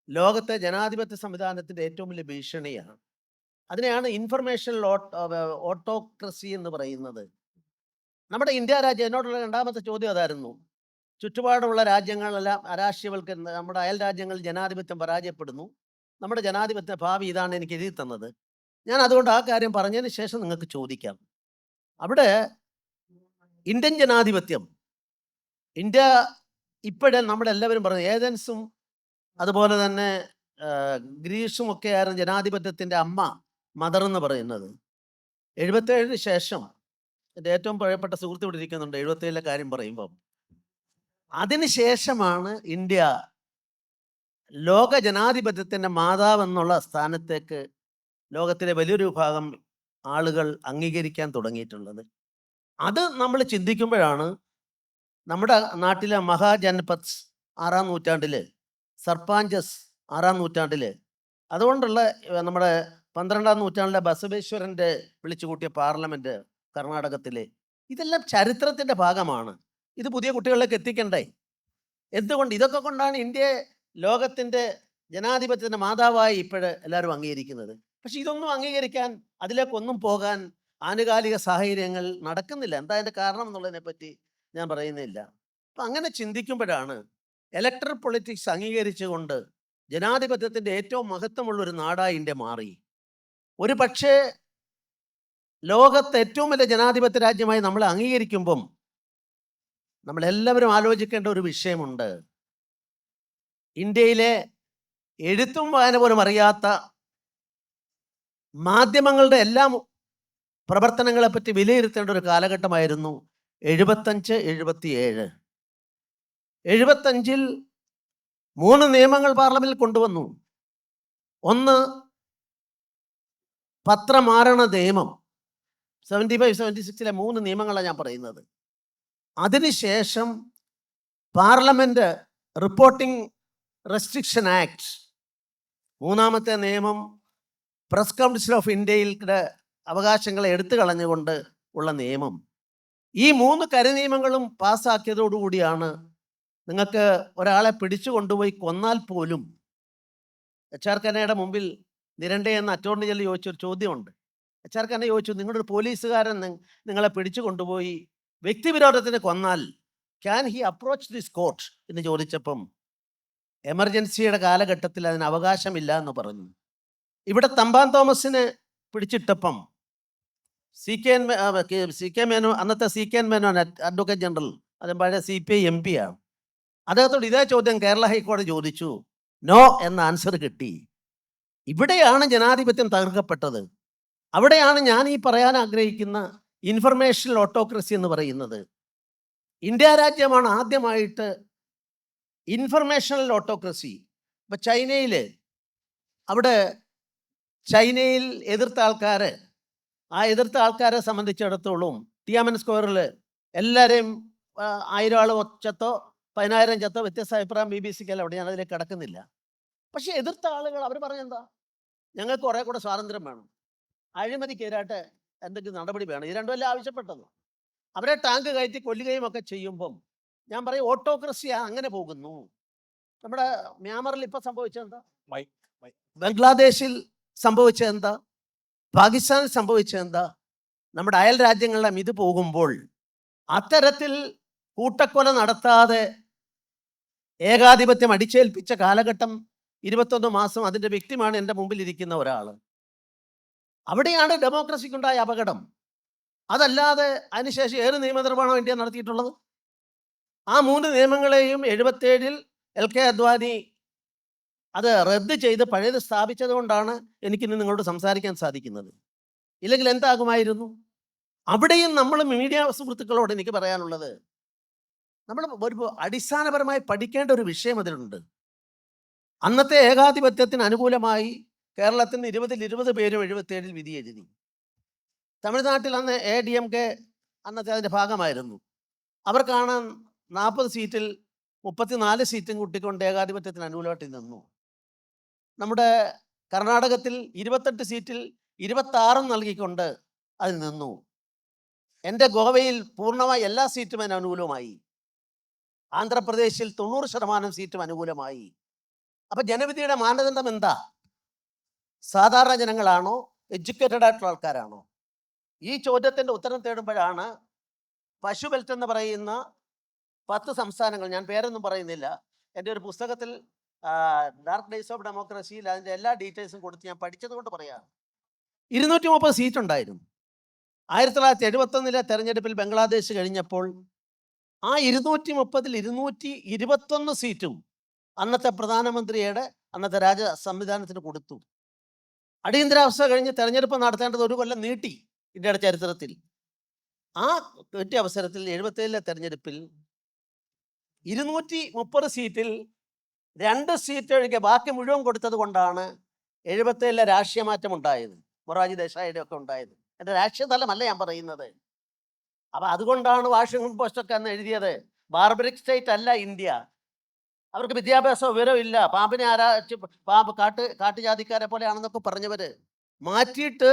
ലോകത്തെ ജനാധിപത്യ സംവിധാനത്തിൻ്റെ ഏറ്റവും വലിയ ഭീഷണിയാണ്. അതിനെയാണ് ഇൻഫർമേഷൻ ഓട്ടോക്രസി എന്ന് പറയുന്നത്. നമ്മുടെ ഇന്ത്യ രാജ്യം, എന്നോടുള്ള രണ്ടാമത്തെ ചോദ്യം അതായിരുന്നു. ചുറ്റുപാടുമുള്ള രാജ്യങ്ങളെല്ലാം അരാഷ്ട്രീയവൽക്കരണം, നമ്മുടെ അയൽ രാജ്യങ്ങളിൽ ജനാധിപത്യം പരാജയപ്പെടുന്നു, നമ്മുടെ ജനാധിപത്യ ഭാവി ഇതാണ് എനിക്ക് എഴുതി തന്നത്. ഞാൻ അതുകൊണ്ട് ആ കാര്യം പറഞ്ഞതിന് ശേഷം നിങ്ങൾക്ക് ചോദിക്കാം. അവിടെ ഇന്ത്യൻ ജനാധിപത്യം, ഇന്ത്യ ഇപ്പോഴും നമ്മളെല്ലാവരും പറഞ്ഞു ഏതൻസും അതുപോലെ തന്നെ ഗ്രീസും ഒക്കെ ആയിരുന്നു ജനാധിപത്യത്തിൻ്റെ മദർ എന്ന് പറയുന്നത്. 77 ശേഷം എൻ്റെ ഏറ്റവും പ്രിയപ്പെട്ട സുഹൃത്ത് ഇവിടെ ഇരിക്കുന്നുണ്ട്, 77 കാര്യം പറയുമ്പം. അതിനുശേഷമാണ് ഇന്ത്യ ലോക ജനാധിപത്യത്തിൻ്റെ മാതാവെന്നുള്ള സ്ഥാനത്തേക്ക് ലോകത്തിലെ വലിയൊരു വിഭാഗം ആളുകൾ അംഗീകരിക്കാൻ തുടങ്ങിയിട്ടുള്ളത്. അത് നമ്മൾ ചിന്തിക്കുമ്പോഴാണ് നമ്മുടെ നാട്ടിലെ മഹാജനപത്സ് 6-ാം നൂറ്റാണ്ടിൽ, സർപ്പാഞ്ചസ് 6-ാം നൂറ്റാണ്ടിൽ, അതുകൊണ്ടുള്ള നമ്മുടെ 12-ാം നൂറ്റാണ്ടിലെ ബസവേശ്വരൻ്റെ വിളിച്ചുകൂട്ടിയ പാർലമെൻറ്റ് കർണാടകത്തിലെ, ഇതെല്ലാം ചരിത്രത്തിൻ്റെ ഭാഗമാണ്. ഇത് പുതിയ കുട്ടികളിലേക്ക് എത്തിക്കണ്ടേ? എന്തുകൊണ്ട്? ഇതൊക്കെ കൊണ്ടാണ് ഇന്ത്യയെ ലോകത്തിൻ്റെ ജനാധിപത്യത്തിൻ്റെ മാതാവായി ഇപ്പോഴ് എല്ലാവരും അംഗീകരിക്കുന്നത്. പക്ഷെ ഇതൊന്നും അംഗീകരിക്കാൻ, അതിലേക്കൊന്നും പോകാൻ ആനുകാലിക സാഹചര്യങ്ങൾ നടക്കുന്നില്ല. എന്താ അതിൻ്റെ കാരണം എന്നുള്ളതിനെ പറ്റി ഞാൻ പറയുന്നില്ല. അപ്പം അങ്ങനെ ചിന്തിക്കുമ്പോഴാണ് ഇലക്ട്രൽ പൊളിറ്റിക്സ് അംഗീകരിച്ചുകൊണ്ട് ജനാധിപത്യത്തിൻ്റെ ഏറ്റവും മഹത്വമുള്ളൊരു നാടായി ഇന്ത്യ മാറി. ഒരു പക്ഷേ ലോകത്തെ ഏറ്റവും വലിയ ജനാധിപത്യ രാജ്യമായി നമ്മൾ അംഗീകരിക്കുമ്പം നമ്മളെല്ലാവരും ആലോചിക്കേണ്ട ഒരു വിഷയമുണ്ട്. ഇന്ത്യയിലെ എഴുത്തും വായന പോലും അറിയാത്ത മാധ്യമങ്ങളുടെ എല്ലാ പ്രവർത്തനങ്ങളെപ്പറ്റി വിലയിരുത്തേണ്ട ഒരു കാലഘട്ടമായിരുന്നു 75-77. 75-ൽ 3 നിയമങ്ങൾ പാർലമെന്റിൽ കൊണ്ടുവന്നു. ഒന്ന് പത്രമാരണ നിയമം, 75-76-ലെ 3 നിയമങ്ങളാണ് ഞാൻ പറയുന്നത്. അതിനുശേഷം പാർലമെന്റ് റിപ്പോർട്ടിംഗ് റെസ്ട്രിക്ഷൻ ആക്ട്, 3-ാമത്തെ നിയമം പ്രസ് കൗൺസിൽ ഓഫ് ഇന്ത്യയുടെ അവകാശങ്ങളെ എടുത്തു കളഞ്ഞുകൊണ്ട് ഉള്ള നിയമം. ഈ 3 കരിനിയമങ്ങളും പാസ്സാക്കിയതോടുകൂടിയാണ് നിങ്ങൾക്ക് ഒരാളെ പിടിച്ചു കൊണ്ടുപോയി കൊന്നാൽ പോലും HR ഖന്നയുടെ മുമ്പിൽ നിരണ്ടെ എന്ന അറ്റോർണി ജനറൽ ചോദിച്ചൊരു ചോദ്യമുണ്ട്. HR ഖന്ന ചോദിച്ചു, നിങ്ങളുടെ ഒരു പോലീസുകാരൻ നിങ്ങളെ പിടിച്ചു കൊണ്ടുപോയി വ്യക്തിവിരോധത്തിന് കൊന്നാൽ can he approach this court എന്ന് ചോദിച്ചപ്പം എമർജൻസിയുടെ കാലഘട്ടത്തിൽ അതിന് അവകാശമില്ല എന്ന് പറഞ്ഞു. ഇവിടെ തമ്പാൻ തോമസിനെ പിടിച്ചിട്ടപ്പം CK മേനോൻ, അന്നത്തെ CK മേനോൻ അഡ്വക്കേറ്റ് ജനറൽ, അതും പഴയ CPI MP ആണ്, അദ്ദേഹത്തോട് ഇതേ ചോദ്യം കേരള ഹൈക്കോടതി ചോദിച്ചു. നോ എന്ന ആൻസർ കിട്ടി. ഇവിടെയാണ് ജനാധിപത്യം തകർക്കപ്പെട്ടത്. അവിടെയാണ് ഞാൻ ഈ പറയാൻ ആഗ്രഹിക്കുന്ന ഇൻഫർമേഷൻ ഓട്ടോക്രസി എന്ന് പറയുന്നത്. ഇന്ത്യ രാജ്യമാണ് ആദ്യമായിട്ട് ഇൻഫർമേഷണൽ ഓട്ടോക്രസി. ഇപ്പം ചൈനയിൽ എതിർത്ത ആൾക്കാരെ സംബന്ധിച്ചിടത്തോളം ടിയാമൻ സ്ക്വയറിൽ എല്ലാവരെയും 1000 ആൾ ചത്തോ 10,000 ചത്തോ വ്യത്യസ്ത അഭിപ്രായം BBC-ക്കല്ല, അവിടെ ഞാൻ അതിലേക്ക് കിടക്കുന്നില്ല. പക്ഷെ എതിർത്ത ആളുകൾ അവർ പറഞ്ഞെന്താ, ഞങ്ങൾക്ക് കുറെ കൂടെ സ്വാതന്ത്ര്യം വേണം, അഴിമതിക്കെതിരായിട്ട് എന്തെങ്കിലും നടപടി വേണം. ഇത് രണ്ടുമല്ല ആവശ്യപ്പെട്ടത്. അവരെ ടാങ്ക് കയറ്റി കൊല്ലുകയും ഒക്കെ ചെയ്യുമ്പം ഞാൻ പറയും ഓട്ടോക്രസി അങ്ങനെ പോകുന്നു. നമ്മുടെ മ്യാൻമറിൽ ഇപ്പം സംഭവിച്ചെന്താ, ബംഗ്ലാദേശിൽ സംഭവിച്ചതെന്താ, പാകിസ്ഥാനിൽ സംഭവിച്ചതെന്താ, നമ്മുടെ അയൽ രാജ്യങ്ങളിലും ഇത് പോകുമ്പോൾ അത്തരത്തിൽ കൂട്ടക്കൊല നടത്താതെ ഏകാധിപത്യം അടിച്ചേൽപ്പിച്ച കാലഘട്ടം 21 മാസം അതിൻ്റെ വ്യക്തിമാണ് എൻ്റെ മുമ്പിൽ ഇരിക്കുന്ന ഒരാൾ. അവിടെയാണ് ഡെമോക്രസിക്കുണ്ടായ അപകടം. അതല്ലാതെ അതിനുശേഷം ഏത് നിയമനിർമ്മാണം ഇന്ത്യ നടത്തിയിട്ടുള്ളത്? ആ 3 നിയമങ്ങളെയും 77-ൽ LK അദ്വാനി അത് റദ്ദ് ചെയ്ത് പഴയത് സ്ഥാപിച്ചത് കൊണ്ടാണ് എനിക്കിന്ന് നിങ്ങളോട് സംസാരിക്കാൻ സാധിക്കുന്നത്. ഇല്ലെങ്കിൽ എന്താകുമായിരുന്നു? അവിടെയും നമ്മൾ മീഡിയ സുഹൃത്തുക്കളോട് എനിക്ക് പറയാനുള്ളത്, നമ്മൾ ഒരു അടിസ്ഥാനപരമായി പഠിക്കേണ്ട ഒരു വിഷയം അതിലുണ്ട്. അന്നത്തെ ഏകാധിപത്യത്തിന് അനുകൂലമായി കേരളത്തിൽ നിന്ന് 20 പേരും 77-ൽ വിധി എഴുതി. തമിഴ്നാട്ടിൽ അന്ന് ADMK അന്നത്തെ അതിൻ്റെ ഭാഗമായിരുന്നു. അവർക്കാണ് 40 സീറ്റിൽ 34 സീറ്റും കൂട്ടിക്കൊണ്ട് ഏകാധിപത്യത്തിന് അനുകൂലമായിട്ട് നിന്നു. നമ്മുടെ കർണാടകത്തിൽ 28 സീറ്റിൽ 26 നൽകിക്കൊണ്ട് അതിൽ നിന്നു. എൻ്റെ ഗോവയിൽ പൂർണ്ണമായി എല്ലാ സീറ്റും അതിന് അനുകൂലമായി. ആന്ധ്രാപ്രദേശിൽ 90% സീറ്റും അനുകൂലമായി. അപ്പം ജനവിധിയുടെ മാനദണ്ഡം എന്താ? സാധാരണ ജനങ്ങളാണോ, എഡ്യൂക്കേറ്റഡ് ആയിട്ടുള്ള ആൾക്കാരാണോ? ഈ ചോദ്യത്തിൻ്റെ ഉത്തരം തേടുമ്പോഴാണ് പശു ബെൽറ്റ് എന്ന് പറയുന്ന 10 സംസ്ഥാനങ്ങൾ, ഞാൻ പേരൊന്നും പറയുന്നില്ല, എൻ്റെ ഒരു പുസ്തകത്തിൽ ഡാർക്ക് ഡേയ്സ് ഓഫ് ഡെമോക്രസിയിൽ അതിൻ്റെ എല്ലാ ഡീറ്റെയിൽസും കൊടുത്ത് ഞാൻ പഠിച്ചത് കൊണ്ട് പറയാം. 230 സീറ്റ് ഉണ്ടായിരുന്നു. 1971-ലെ തെരഞ്ഞെടുപ്പിൽ ബംഗ്ലാദേശ് കഴിഞ്ഞപ്പോൾ ആ 230-ൽ 221 സീറ്റും അന്നത്തെ പ്രധാനമന്ത്രിയുടെ അന്നത്തെ രാജ സംവിധാനത്തിന് കൊടുത്തു. അടിയന്തരാവസ്ഥ കഴിഞ്ഞ് തെരഞ്ഞെടുപ്പ് നടത്തേണ്ടത് 1 കൊല്ലം നീട്ടി ഇന്ത്യയുടെ ചരിത്രത്തിൽ. ആ കിട്ടിയ അവസരത്തിൽ 77-ലെ തെരഞ്ഞെടുപ്പിൽ 230 സീറ്റിൽ 2 സീറ്റ് ഒഴികെ ബാക്കി മുഴുവൻ കൊടുത്തത് കൊണ്ടാണ് 77-ലെ രാഷ്ട്രീയ മാറ്റം ഉണ്ടായത്, മൊറാർജി ദേശായിയുടെ ഒക്കെ ഉണ്ടായത്. എൻ്റെ രാഷ്ട്രീയ തലമല്ല ഞാൻ പറയുന്നത്. അപ്പം അതുകൊണ്ടാണ് വാഷിംഗ്ടൺ പോസ്റ്റൊക്കെ അന്ന് എഴുതിയത്, ബാർബറിക് സ്റ്റേറ്റ് അല്ല ഇന്ത്യ, അവർക്ക് വിദ്യാഭ്യാസ വിവരമില്ല, പാമ്പിനെ പാമ്പ് കാട്ടുജാതിക്കാരെ പോലെയാണെന്നൊക്കെ പറഞ്ഞവർ മാറ്റിയിട്ട്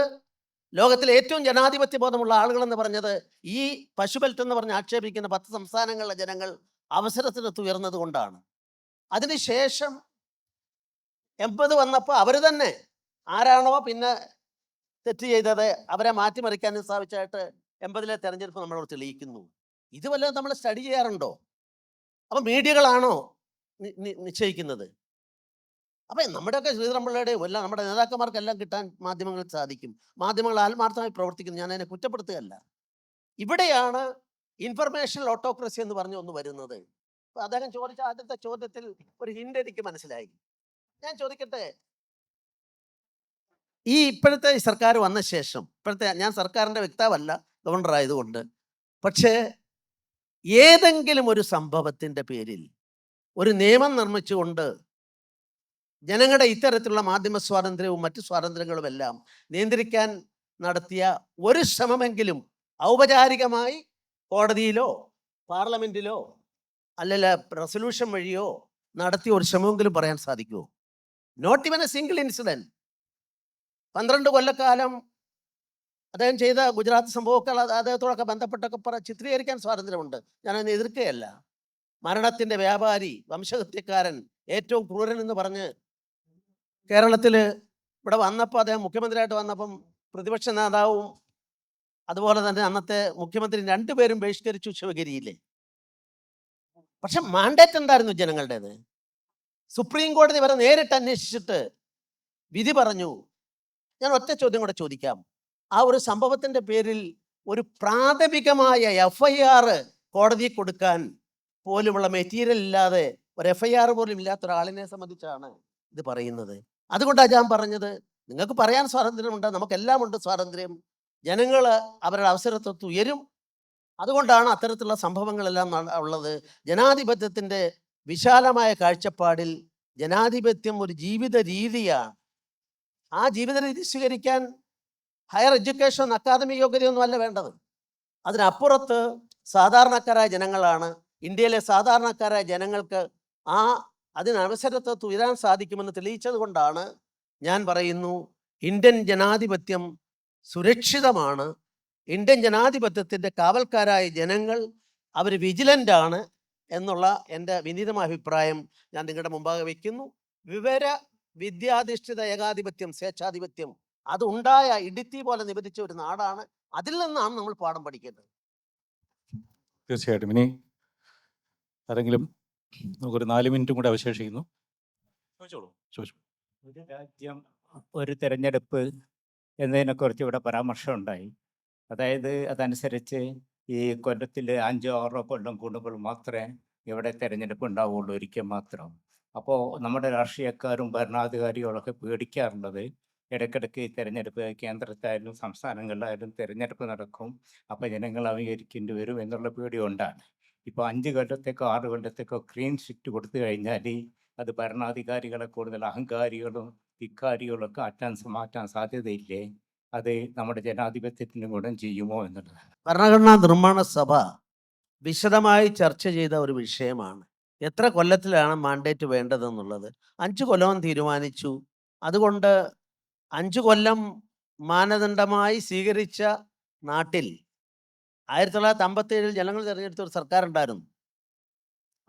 ലോകത്തിലെ ഏറ്റവും ജനാധിപത്യ ബോധമുള്ള ആളുകളെന്ന് പറഞ്ഞത് ഈ പശു ബെൽറ്റ് എന്ന് പറഞ്ഞ് ആക്ഷേപിക്കുന്ന 10 സംസ്ഥാനങ്ങളിലെ ജനങ്ങൾ അവസരത്തിനെത്ത് ഉയർന്നത് കൊണ്ടാണ്. അതിനുശേഷം 80 വന്നപ്പോൾ അവർ തന്നെ ആരാണോ പിന്നെ തെറ്റ് ചെയ്തത് അവരെ മാറ്റിമറിക്കാൻ സ്ഥാപിച്ചായിട്ട് 80-ലെ തെരഞ്ഞെടുപ്പ് നമ്മളോട് തെളിയിക്കുന്നു. ഇത് വല്ലതും നമ്മൾ സ്റ്റഡി ചെയ്യാറുണ്ടോ? അപ്പം മീഡിയകളാണോ നിശ്ചയിക്കുന്നത്? അപ്പം നമ്മുടെയൊക്കെ ശ്രീധരൻപിള്ളയുടെയും എല്ലാം നമ്മുടെ നേതാക്കന്മാർക്കെല്ലാം കിട്ടാൻ മാധ്യമങ്ങൾക്ക് സാധിക്കും. മാധ്യമങ്ങൾ ആത്മാർത്ഥമായി പ്രവർത്തിക്കുന്നു, ഞാൻ അതിനെ കുറ്റപ്പെടുത്തുകയല്ല. ഇവിടെയാണ് ഇൻഫർമേഷൻ ഓട്ടോക്രസി എന്ന് പറഞ്ഞ് ഒന്ന് വരുന്നത്. അപ്പം അദ്ദേഹം ചോദിച്ച ആദ്യത്തെ ചോദ്യത്തിൽ ഒരു ഹിന്റ് എനിക്ക് മനസ്സിലായി. ഞാൻ ചോദിക്കട്ടെ, ഈ ഇപ്പോഴത്തെ സർക്കാർ വന്ന ശേഷം, ഞാൻ സർക്കാരിൻ്റെ വ്യക്താവല്ല, ഗവർണർ ആയതുകൊണ്ട്, പക്ഷേ ഏതെങ്കിലും ഒരു സംഭവത്തിൻ്റെ പേരിൽ ഒരു നിയമം നിർമ്മിച്ചുകൊണ്ട് ജനങ്ങളുടെ ഇത്തരത്തിലുള്ള മാധ്യമ സ്വാതന്ത്ര്യവും മറ്റു സ്വാതന്ത്ര്യങ്ങളുമെല്ലാം നിയന്ത്രിക്കാൻ നടത്തിയ ഒരു ശ്രമമെങ്കിലും ഔപചാരികമായി കോടതിയിലോ പാർലമെൻറ്റിലോ അല്ലെങ്കിൽ റെസൊല്യൂഷൻ വഴിയോ നടത്തിയ ഒരു ശ്രമമെങ്കിലും പറയാൻ സാധിക്കുമോ? നോട്ട് ഇവൻ എ സിംഗിൾ ഇൻസിഡൻറ്റ്. 12 കൊല്ലക്കാലം അദ്ദേഹം ചെയ്ത ഗുജറാത്ത് സംഭവമൊക്കെ അദ്ദേഹത്തോടൊക്കെ ബന്ധപ്പെട്ടൊക്കെ ചിത്രീകരിക്കാൻ സ്വാതന്ത്ര്യമുണ്ട്, ഞാനതിനെ എതിർക്കുകയല്ല. മരണത്തിൻ്റെ വ്യാപാരി, വംശഹത്യക്കാരൻ, ഏറ്റവും ക്രൂരൻ എന്ന് പറഞ്ഞ് കേരളത്തിൽ ഇവിടെ വന്നപ്പോൾ, അദ്ദേഹം മുഖ്യമന്ത്രിയായിട്ട് വന്നപ്പം പ്രതിപക്ഷ നേതാവും അതുപോലെ തന്നെ അന്നത്തെ മുഖ്യമന്ത്രി 2 പേരും ബഹിഷ്കരിച്ചു ശിവഗിരിയിലെ. പക്ഷെ മാൻഡേറ്റ് എന്തായിരുന്നു ജനങ്ങളുടേത്? സുപ്രീം കോടതി വരെ നേരിട്ട് അന്വേഷിച്ചിട്ട് വിധി പറഞ്ഞു. ഞാൻ ഒറ്റ ചോദ്യം കൂടെ ചോദിക്കാം. ആ ഒരു സംഭവത്തിൻ്റെ പേരിൽ ഒരു പ്രാഥമികമായ FIR കോടതിയെ കൊടുക്കാൻ പോലുമുള്ള മെറ്റീരിയൽ ഇല്ലാതെ, ഒരു FIR പോലും ഇല്ലാത്ത ഒരാളിനെ സംബന്ധിച്ചാണ് ഇത് പറയുന്നത്. അതുകൊണ്ടാണ് ഞാൻ പറഞ്ഞത്, നിങ്ങൾക്ക് പറയാൻ സ്വാതന്ത്ര്യമുണ്ട്, നമുക്കെല്ലാം ഉണ്ട് സ്വാതന്ത്ര്യം. ജനങ്ങൾ അവരുടെ അവസരത്തൊത്ത് ഉയരും. അതുകൊണ്ടാണ് അത്തരത്തിലുള്ള സംഭവങ്ങളെല്ലാം ഉള്ളത്. ജനാധിപത്യത്തിൻ്റെ വിശാലമായ കാഴ്ചപ്പാടിൽ ജനാധിപത്യം ഒരു ജീവിത രീതിയാണ്. ആ ജീവിത രീതി സ്വീകരിക്കാൻ ഹയർ എഡ്യൂക്കേഷൻ, അക്കാദമിക യോഗ്യതയൊന്നും അല്ല വേണ്ടത്. അതിനപ്പുറത്ത് സാധാരണക്കാരായ ജനങ്ങളാണ്. ഇന്ത്യയിലെ സാധാരണക്കാരായ ജനങ്ങൾക്ക് അതിനവസരത്തൊത്ത് ഉയരാൻ സാധിക്കുമെന്ന് തെളിയിച്ചത് കൊണ്ടാണ് ഞാൻ പറയുന്നു, ഇന്ത്യൻ ജനാധിപത്യം സുരക്ഷിതമാണ്. ഇന്ത്യൻ ജനാധിപത്യത്തിൻ്റെ കാവൽക്കാരായ ജനങ്ങൾ അവർ വിജിലൻ്റാണ് എന്നുള്ള എൻ്റെ വിനീതമായ അഭിപ്രായം ഞാൻ നിങ്ങളുടെ മുമ്പാകെ വയ്ക്കുന്നു. വിദ്യാധിഷ്ഠിത ഏകാധിപത്യം, സ്വേച്ഛാധിപത്യം അതുണ്ടായ ഇടുത്തി പോലെ നിബന്ധിച്ച ഒരു നാടാണ്. അതിൽ നിന്നാണ് നമ്മൾ പാഠം പഠിക്കേണ്ടത്. തീർച്ചയായിട്ടും. ഇനി ആരെങ്കിലും, നമുക്കൊരു 4 മിനിറ്റും കൂടെ അവശേഷിക്കുന്നു. ചോദിച്ചോളൂ. ഒരു രാജ്യം ഒരു തെരഞ്ഞെടുപ്പ് എന്നതിനെക്കുറിച്ച് ഇവിടെ പരാമർശം ഉണ്ടായി. അതായത് അതനുസരിച്ച് ഈ കൊല്ലത്തിൽ 5-6 കൊല്ലം കൂടുമ്പോൾ മാത്രമേ ഇവിടെ തെരഞ്ഞെടുപ്പ് ഉണ്ടാവുള്ളൂ, ഒരിക്കൽ മാത്രം. അപ്പോൾ നമ്മുടെ രാഷ്ട്രീയക്കാരും ഭരണാധികാരികളൊക്കെ പേടിക്കാറുള്ളത് ഇടയ്ക്കിടയ്ക്ക് തെരഞ്ഞെടുപ്പ് കേന്ദ്രത്തിലായാലും സംസ്ഥാനങ്ങളിലായാലും തെരഞ്ഞെടുപ്പ് നടക്കും, അപ്പോൾ ജനങ്ങൾ അംഗീകരിക്കേണ്ടി വരും എന്നുള്ള പേടി കൊണ്ടാണ്. ഇപ്പോൾ 5 കൊല്ലത്തേക്കോ 6 കൊല്ലത്തേക്കോ ക്ലീൻ ചിറ്റ് കൊടുത്തു കഴിഞ്ഞാൽ അത് ഭരണാധികാരികളെ കൂടുതൽ അഹങ്കാരികളും ധിക്കാരികളൊക്കെ മാറ്റാൻ സാധ്യതയില്ലേ? അത് നമ്മുടെ ജനാധിപത്യത്തിന് ഗുണം ചെയ്യുമോ എന്നുള്ളത്. ഭരണഘടനാ നിർമ്മാണ സഭ വിശദമായി ചർച്ച ചെയ്ത ഒരു വിഷയമാണ്. എത്ര കൊല്ലത്തിലാണ് മാൻഡേറ്റ് വേണ്ടതെന്നുള്ളത് 5 കൊല്ലം തീരുമാനിച്ചു. അതുകൊണ്ട് 5 കൊല്ലം മാനദണ്ഡമായി സ്വീകരിച്ച നാട്ടിൽ 1957 ജനങ്ങൾ തിരഞ്ഞെടുത്ത ഒരു സർക്കാർ ഉണ്ടായിരുന്നു.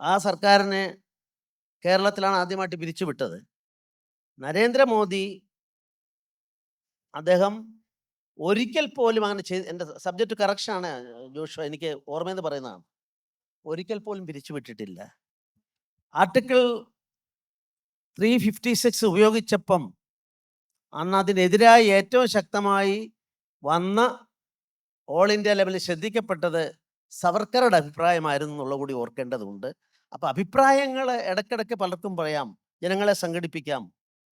ആ സർക്കാരിനെ കേരളത്തിലാണ് ആദ്യമായിട്ട് പിരിച്ചുവിട്ടത്. നരേന്ദ്രമോദി അദ്ദേഹം ഒരിക്കൽ പോലും അങ്ങനെ ചെയ്ത്, എൻ്റെ സബ്ജക്റ്റ് കറക്ഷനാണ് ജോഷുവ, എനിക്ക് ഓർമ്മയെന്ന് പറയുന്നതാണ്, ഒരിക്കൽ പോലും പിരിച്ചുവിട്ടിട്ടില്ല. ആർട്ടിക്കിൾ 356 ഉപയോഗിച്ചപ്പം അന്ന് അതിനെതിരായി ഏറ്റവും ശക്തമായി വന്ന ഓൾ ഇന്ത്യ ലെവലിൽ ശ്രദ്ധിക്കപ്പെട്ടത് സവർക്കറുടെ അഭിപ്രായമായിരുന്നു എന്നുള്ള കൂടി ഓർക്കേണ്ടതുണ്ട്. അപ്പോൾ അഭിപ്രായങ്ങൾ ഇടയ്ക്കിടയ്ക്ക് പലർക്കും പറയാം, ജനങ്ങളെ സംഘടിപ്പിക്കാം.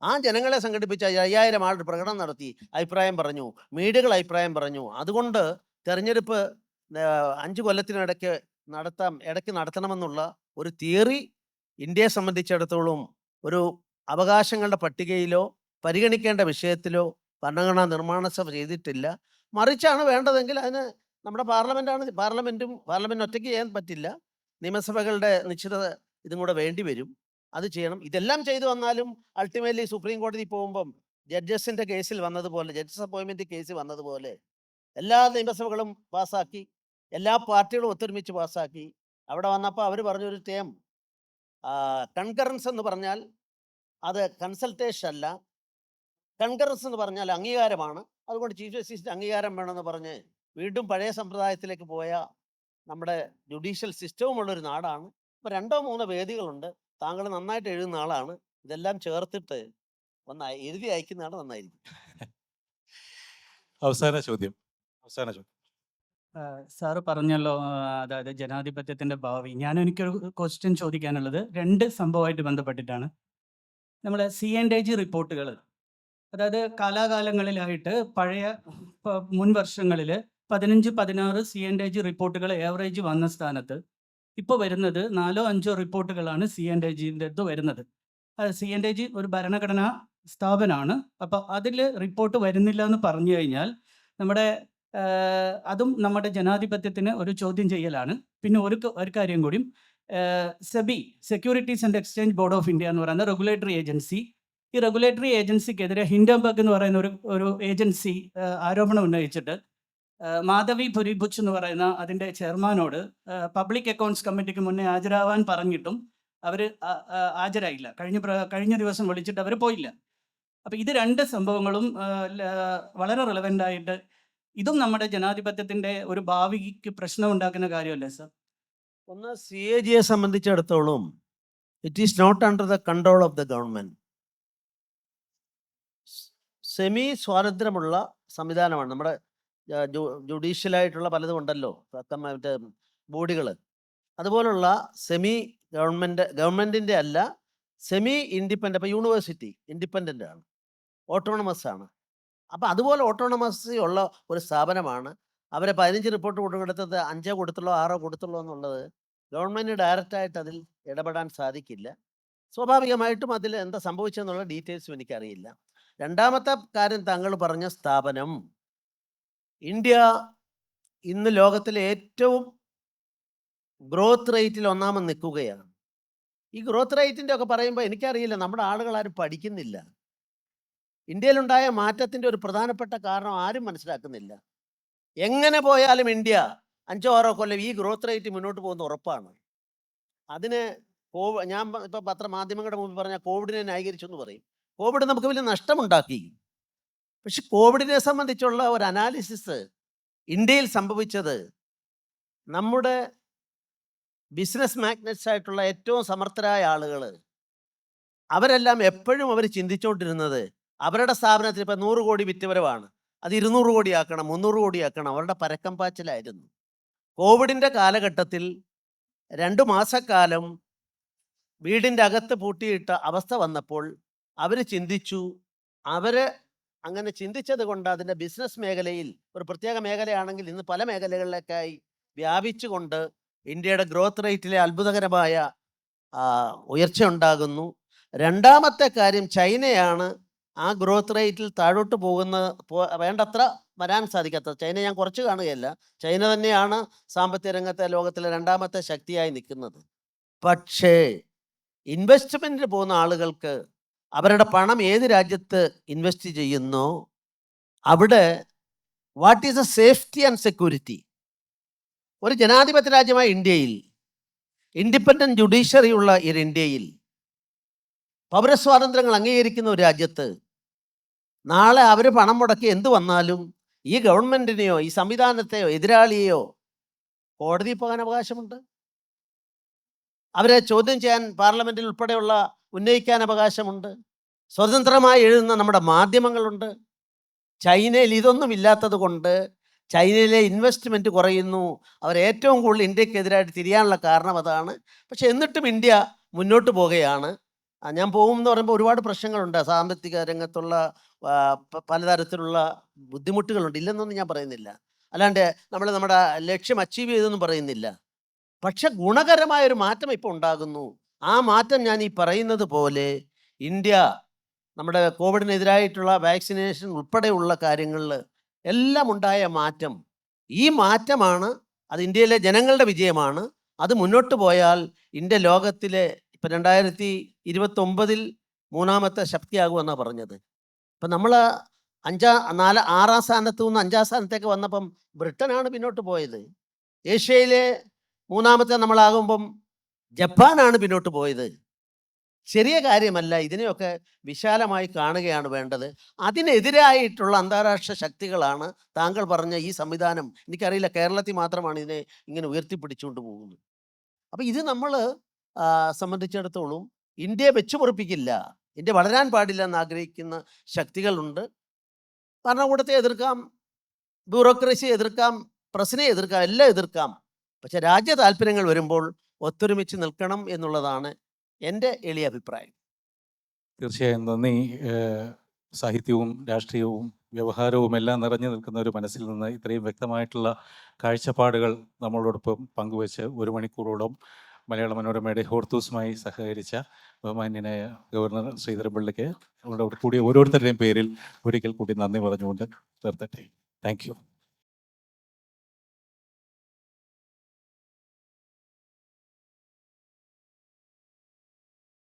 ആ ജനങ്ങളെ സംഘടിപ്പിച്ച 5000 ആൾ പ്രകടനം നടത്തി, അഭിപ്രായം പറഞ്ഞു, മീഡിയകൾ അഭിപ്രായം പറഞ്ഞു. അതുകൊണ്ട് തെരഞ്ഞെടുപ്പ് 5 കൊല്ലത്തിനിടയ്ക്ക് ഇടയ്ക്ക് നടത്തണമെന്നുള്ള ഒരു തിയറി ഇന്ത്യയെ സംബന്ധിച്ചിടത്തോളം ഒരു അവകാശങ്ങളുടെ പട്ടികയിലോ പരിഗണിക്കേണ്ട വിഷയത്തിലോ ഭരണഘടനാ നിർമ്മാണ സഭ ചെയ്തിട്ടില്ല. മറിച്ചാണ് വേണ്ടതെങ്കിൽ അതിന് നമ്മുടെ പാർലമെൻറ്റ് ഒറ്റയ്ക്ക് ചെയ്യാൻ പറ്റില്ല. നിയമസഭകളുടെ നിശ്ചിത ഇതും കൂടെ വേണ്ടി വരും. അത് ചെയ്യണം. ഇതെല്ലാം ചെയ്തു വന്നാലും അൾട്ടിമേറ്റ്ലി സുപ്രീം കോടതി പോകുമ്പം ജഡ്ജസിൻ്റെ കേസിൽ വന്നതുപോലെ, ജഡ്ജസ് അപ്പോയിൻമെൻറ്റ് കേസിൽ വന്നതുപോലെ എല്ലാ നിയമസഭകളും പാസ്സാക്കി, എല്ലാ പാർട്ടികളും ഒത്തൊരുമിച്ച് പാസ്സാക്കി. അവിടെ വന്നപ്പോൾ അവർ പറഞ്ഞൊരു ടേം കൺകറൻസ് എന്ന് പറഞ്ഞാൽ അത് കൺസൾട്ടേഷൻ അല്ല, കൺകറൻസ് എന്ന് പറഞ്ഞാൽ അംഗീകാരമാണ്. അതുകൊണ്ട് ചീഫ് ജസ്റ്റിസിൻ്റെ അംഗീകാരം വേണമെന്ന് പറഞ്ഞ് വീണ്ടും പഴയ സമ്പ്രദായത്തിലേക്ക് പോയ നമ്മുടെ ജുഡീഷ്യൽ സിസ്റ്റവും ഉള്ളൊരു നാടാണ്. ഇപ്പോൾ 2-3 വേദികളുണ്ട്. താങ്കൾ നന്നായിട്ട് എഴുതുന്ന ആളാണ്. ഇതെല്ലാം ചേർത്തിട്ട് ഒന്ന് എഴുതി അയക്കുന്നതാണ് നന്നായിരിക്കും. അവസാന ചോദ്യം. സാറ് പറഞ്ഞല്ലോ, അതായത് ജനാധിപത്യത്തിൻ്റെ ഭാവി. എനിക്കൊരു ക്വസ്റ്റ്യൻ ചോദിക്കാനുള്ളത് 2 സംഭവമായിട്ട് ബന്ധപ്പെട്ടിട്ടാണ്. നമ്മളെ C&AG റിപ്പോർട്ടുകൾ, അതായത് കാലാകാലങ്ങളിലായിട്ട് പഴയ മുൻ വർഷങ്ങളിൽ 15-16 C&AG റിപ്പോർട്ടുകൾ ഏവറേജ് വന്ന സ്ഥാനത്ത് ഇപ്പോൾ വരുന്നത് 4-5 റിപ്പോർട്ടുകളാണ് C&AGൻ്റെ വരുന്നത്. C&AG ഒരു ഭരണഘടനാ സ്ഥാപനമാണ്. അപ്പോൾ അതിൽ റിപ്പോർട്ട് വരുന്നില്ല എന്ന് പറഞ്ഞു കഴിഞ്ഞാൽ അതും നമ്മുടെ ജനാധിപത്യത്തിന് ഒരു ചോദ്യം ചെയ്യലാണ്. പിന്നെ ഒരു കാര്യം കൂടി, SEBI, securities and exchange board of India എന്ന് പറയുന്ന റെഗുലേറ്ററി ഏജൻസി, ഈ റെഗുലേറ്ററി ഏജൻസിക്കെതിരെ ഹിൻഡൻബർഗ് എന്ന് പറയുന്ന ഒരു ഏജൻസി ആരോപണം ഉന്നയിച്ചിട്ട് മാധവി പുരിബുച്ച് എന്ന് പറയുന്ന അതിൻ്റെ ചെയർമാനോട് പബ്ലിക് അക്കൗണ്ട്സ് കമ്മിറ്റിക്ക് മുന്നേ ഹാജരാവാൻ പറഞ്ഞിട്ടും അവർ ഹാജരായില്ല. കഴിഞ്ഞ ദിവസം വിളിച്ചിട്ട് അവർ പോയില്ല. അപ്പോൾ ഇത് 2 സംഭവങ്ങളും വളരെ റിലവൻ്റ് ആയിട്ട്, ഇതും നമ്മുടെ ജനാധിപത്യത്തിൻ്റെ ഒരു ഭാവിക്ക് പ്രശ്നം ഉണ്ടാക്കുന്ന കാര്യമല്ലേ സാർ? ഒന്ന്, CAGയെ സംബന്ധിച്ചിടത്തോളം it is not under the control of the government. Semi സ്വാതന്ത്ര്യമുള്ള സംവിധാനമാണ്. നമ്മുടെ ജുഡീഷ്യലായിട്ടുള്ള പലതും ഉണ്ടല്ലോ, മറ്റേ ബോഡികൾ, അതുപോലുള്ള സെമി ഗവൺമെൻറ്റിൻ്റെ അല്ല, സെമി ഇൻഡിപെൻഡൻ്റ്. അപ്പോൾ യൂണിവേഴ്സിറ്റി ഇൻഡിപെൻഡൻ്റ് ആണ്, ഓട്ടോണമസ് ആണ്. അപ്പോൾ അതുപോലെ ഓട്ടോണമസ് ഉള്ള ഒരു സ്ഥാപനമാണ്. അവരെ 15 റിപ്പോർട്ട് കൊടുക്കുന്നത് 5 കൊടുത്തുള്ളൂ 6 കൊടുത്തുള്ളൂ എന്നുള്ളത് ഗവൺമെൻറ് ഡയറക്റ്റായിട്ട് അതിൽ ഇടപെടാൻ സാധിക്കില്ല. സ്വാഭാവികമായിട്ടും അതിൽ എന്താ സംഭവിച്ചതെന്നുള്ള ഡീറ്റെയിൽസും എനിക്കറിയില്ല. രണ്ടാമത്തെ കാര്യം, താങ്കൾ പറഞ്ഞ സ്ഥാപനം, ഇന്ത്യ ഇന്ന് ലോകത്തിലെ ഏറ്റവും ഗ്രോത്ത് റേറ്റിൽ ഒന്നാമത് നിൽക്കുകയാണ്. ഈ ഗ്രോത്ത് റേറ്റിൻ്റെ ഒക്കെ പറയുമ്പോൾ എനിക്കറിയില്ല, നമ്മുടെ ആളുകൾ ആരും പഠിക്കുന്നില്ല. ഇന്ത്യയിലുണ്ടായ മാറ്റത്തിൻ്റെ ഒരു പ്രധാനപ്പെട്ട കാരണം ആരും മനസ്സിലാക്കുന്നില്ല. എങ്ങനെ പോയാലും ഇന്ത്യ 5-6 കൊല്ലം ഈ ഗ്രോത്ത് റേറ്റ് മുന്നോട്ട് പോകുന്ന ഉറപ്പാണ്. അതിന് ഞാൻ ഇപ്പോൾ പത്രമാധ്യമങ്ങളുടെ മുമ്പിൽ പറഞ്ഞാൽ കോവിഡിനെ ന്യായീകരിച്ചു എന്ന് പറയും. കോവിഡ് നമുക്ക് വലിയ നഷ്ടമുണ്ടാക്കി. പക്ഷെ കോവിഡിനെ സംബന്ധിച്ചുള്ള ഒരു അനാലിസിസ് ഇന്ത്യയിൽ സംഭവിച്ചത്, നമ്മുടെ ബിസിനസ് മാഗ്നറ്റ്സ് ആയിട്ടുള്ള ഏറ്റവും സമർത്ഥരായ ആളുകൾ, അവരെല്ലാം എപ്പോഴും അവർ ചിന്തിച്ചുകൊണ്ടിരുന്നത് അവരുടെ സ്ഥാപനത്തിൽ ഇപ്പോൾ 100 കോടി വിറ്റുവരവാണ്. അത് 200 കോടിയാക്കണം, 300 കോടിയാക്കണം. അവരുടെ പരക്കം പാച്ചിലായിരുന്നു. കോവിഡിൻ്റെ കാലഘട്ടത്തിൽ 2 മാസക്കാലം വീടിൻ്റെ അകത്ത് പൂട്ടിയിട്ട അവസ്ഥ വന്നപ്പോൾ അവർ ചിന്തിച്ചു. അവർ അങ്ങനെ ചിന്തിച്ചത് കൊണ്ട് അതിൻ്റെ ബിസിനസ് മേഖലയിൽ, ഒരു പ്രത്യേക മേഖലയാണെങ്കിൽ ഇന്ന് പല മേഖലകളിലേക്കായി വ്യാപിച്ചുകൊണ്ട് ഇന്ത്യയുടെ ഗ്രോത്ത് റേറ്റിലെ അത്ഭുതകരമായ ഉയർച്ച ഉണ്ടാകുന്നു. രണ്ടാമത്തെ കാര്യം, ചൈനയാണ് ആ ഗ്രോത്ത് റേറ്റിൽ താഴോട്ട് വേണ്ടത്ര വരാൻ സാധിക്കാത്തത്. ചൈന ഞാൻ കുറച്ച് കാണുകയല്ല, ചൈന തന്നെയാണ് സാമ്പത്തിക രംഗത്തെ ലോകത്തിലെ 2ാമത്തെ ശക്തിയായി നിൽക്കുന്നത്. പക്ഷേ ഇൻവെസ്റ്റ്മെൻറ്റിന് പോകുന്ന ആളുകൾക്ക് അവരുടെ പണം ഏത് രാജ്യത്ത് ഇൻവെസ്റ്റ് ചെയ്യുന്നോ അവിടെ what is A safety and security. ഒരു ജനാധിപത്യ രാജ്യമായ ഇന്ത്യയിൽ, ഇൻഡിപെൻഡൻറ്റ് ജുഡീഷ്യറി ഉള്ള ഒരു ഇന്ത്യയിൽ, പൗരസ്വാതന്ത്ര്യങ്ങൾ അംഗീകരിക്കുന്ന ഒരു രാജ്യത്ത് നാളെ അവർ പണം മുടക്കി എന്ത് വന്നാലും ഈ ഗവൺമെൻറ്റിനെയോ ഈ സംവിധാനത്തെയോ എതിരാളിയെയോ കോടതിയിൽ പോകാൻ അവകാശമുണ്ട്. അവരെ ചോദ്യം ചെയ്യാൻ പാർലമെൻറ്റിൽ ഉൾപ്പെടെയുള്ള ഉന്നയിക്കാൻ അവകാശമുണ്ട്. സ്വതന്ത്രമായി എഴുതുന്ന നമ്മുടെ മാധ്യമങ്ങളുണ്ട്. ചൈനയിൽ ഇതൊന്നും ഇല്ലാത്തത് കൊണ്ട് ചൈനയിലെ ഇൻവെസ്റ്റ്മെൻറ്റ് കുറയുന്നു. അവർ ഏറ്റവും കൂടുതൽ ഇന്ത്യക്കെതിരായിട്ട് തിരിയാനുള്ള കാരണം അതാണ്. പക്ഷെ എന്നിട്ടും ഇന്ത്യ മുന്നോട്ട് പോവുകയാണ്. ഞാൻ പോകുമെന്ന് പറയുമ്പോൾ ഒരുപാട് പ്രശ്നങ്ങളുണ്ട്. സാമ്പത്തിക രംഗത്തുള്ള പലതരത്തിലുള്ള ബുദ്ധിമുട്ടുകളുണ്ട്, ഇല്ലെന്നൊന്നും ഞാൻ പറയുന്നില്ല. അല്ലാണ്ട് നമ്മുടെ ലക്ഷ്യം അച്ചീവ് ചെയ്തെന്നും പറയുന്നില്ല. പക്ഷെ ഗുണകരമായൊരു മാറ്റം ഇപ്പോൾ ഉണ്ടാകുന്നു. ആ മാറ്റം ഞാൻ ഈ പറയുന്നത് പോലെ ഇന്ത്യ നമ്മുടെ കോവിഡിനെതിരായിട്ടുള്ള വാക്സിനേഷൻ ഉൾപ്പെടെയുള്ള കാര്യങ്ങളിൽ എല്ലാം ഉണ്ടായ മാറ്റം, ഈ മാറ്റമാണ്, അത് ഇന്ത്യയിലെ ജനങ്ങളുടെ വിജയമാണ്. അത് മുന്നോട്ട് പോയാൽ ഇന്ത്യ ലോകത്തിലെ ഇപ്പം 2029 3ാമത്തെ ശക്തിയാകുമെന്നാണ് പറഞ്ഞത്. ഇപ്പം നമ്മൾ 6ാം സ്ഥാനത്ത് നിന്ന് 5ാം സ്ഥാനത്തേക്ക് വന്നപ്പം ബ്രിട്ടനാണ് പിന്നോട്ട് പോയത്. ഏഷ്യയിലെ 3ാമത്തെ നമ്മളാകുമ്പം ജപ്പാനാണ് പിന്നോട്ട് പോയത്. ചെറിയ കാര്യമല്ല. ഇതിനെയൊക്കെ വിശാലമായി കാണുകയാണ് വേണ്ടത്. അതിനെതിരായിട്ടുള്ള അന്താരാഷ്ട്ര ശക്തികളാണ് താങ്കൾ പറഞ്ഞ ഈ സംവിധാനം. എനിക്കറിയില്ല, കേരളത്തിൽ മാത്രമാണ് ഇതിനെ ഇങ്ങനെ ഉയർത്തിപ്പിടിച്ചുകൊണ്ട് പോകുന്നത്. അപ്പം ഇത് നമ്മൾ സംബന്ധിച്ചിടത്തോളം ഇന്ത്യയെ വെച്ചു പൊറിപ്പിക്കില്ല. ഇന്ത്യ വളരാൻ പാടില്ല എന്ന് ആഗ്രഹിക്കുന്ന ശക്തികളുണ്ട്. ഭരണകൂടത്തെ എതിർക്കാം, ബ്യൂറോക്രസി എതിർക്കാം, പ്രസിനെ എതിർക്കാം, എല്ലാം എതിർക്കാം. പക്ഷെ രാജ്യ താല്പര്യങ്ങൾ വരുമ്പോൾ ഒത്തൊരുമിച്ച് നിൽക്കണം എന്നുള്ളതാണ് എൻ്റെ എളിയ അഭിപ്രായം. തീർച്ചയായും നന്ദി. സാഹിത്യവും രാഷ്ട്രീയവും വ്യവഹാരവും എല്ലാം നിറഞ്ഞു നിൽക്കുന്ന ഒരു മനസ്സിൽ നിന്ന് ഇത്രയും വ്യക്തമായിട്ടുള്ള കാഴ്ചപ്പാടുകൾ നമ്മളോടൊപ്പം പങ്കുവച്ച് 1 മണിക്കൂറോളം മലയാള മനോരമയുടെ ഹോർത്തൂസുമായി സഹകരിച്ച ബഹുമാന്യനായ ഗവർണർ ശ്രീധരൻപിള്ളയ്ക്ക് കൂടി ഓരോരുത്തരുടെയും പേരിൽ ഒരിക്കൽ കൂടി നന്ദി പറഞ്ഞുകൊണ്ട് നിർത്തട്ടെ. Thank you.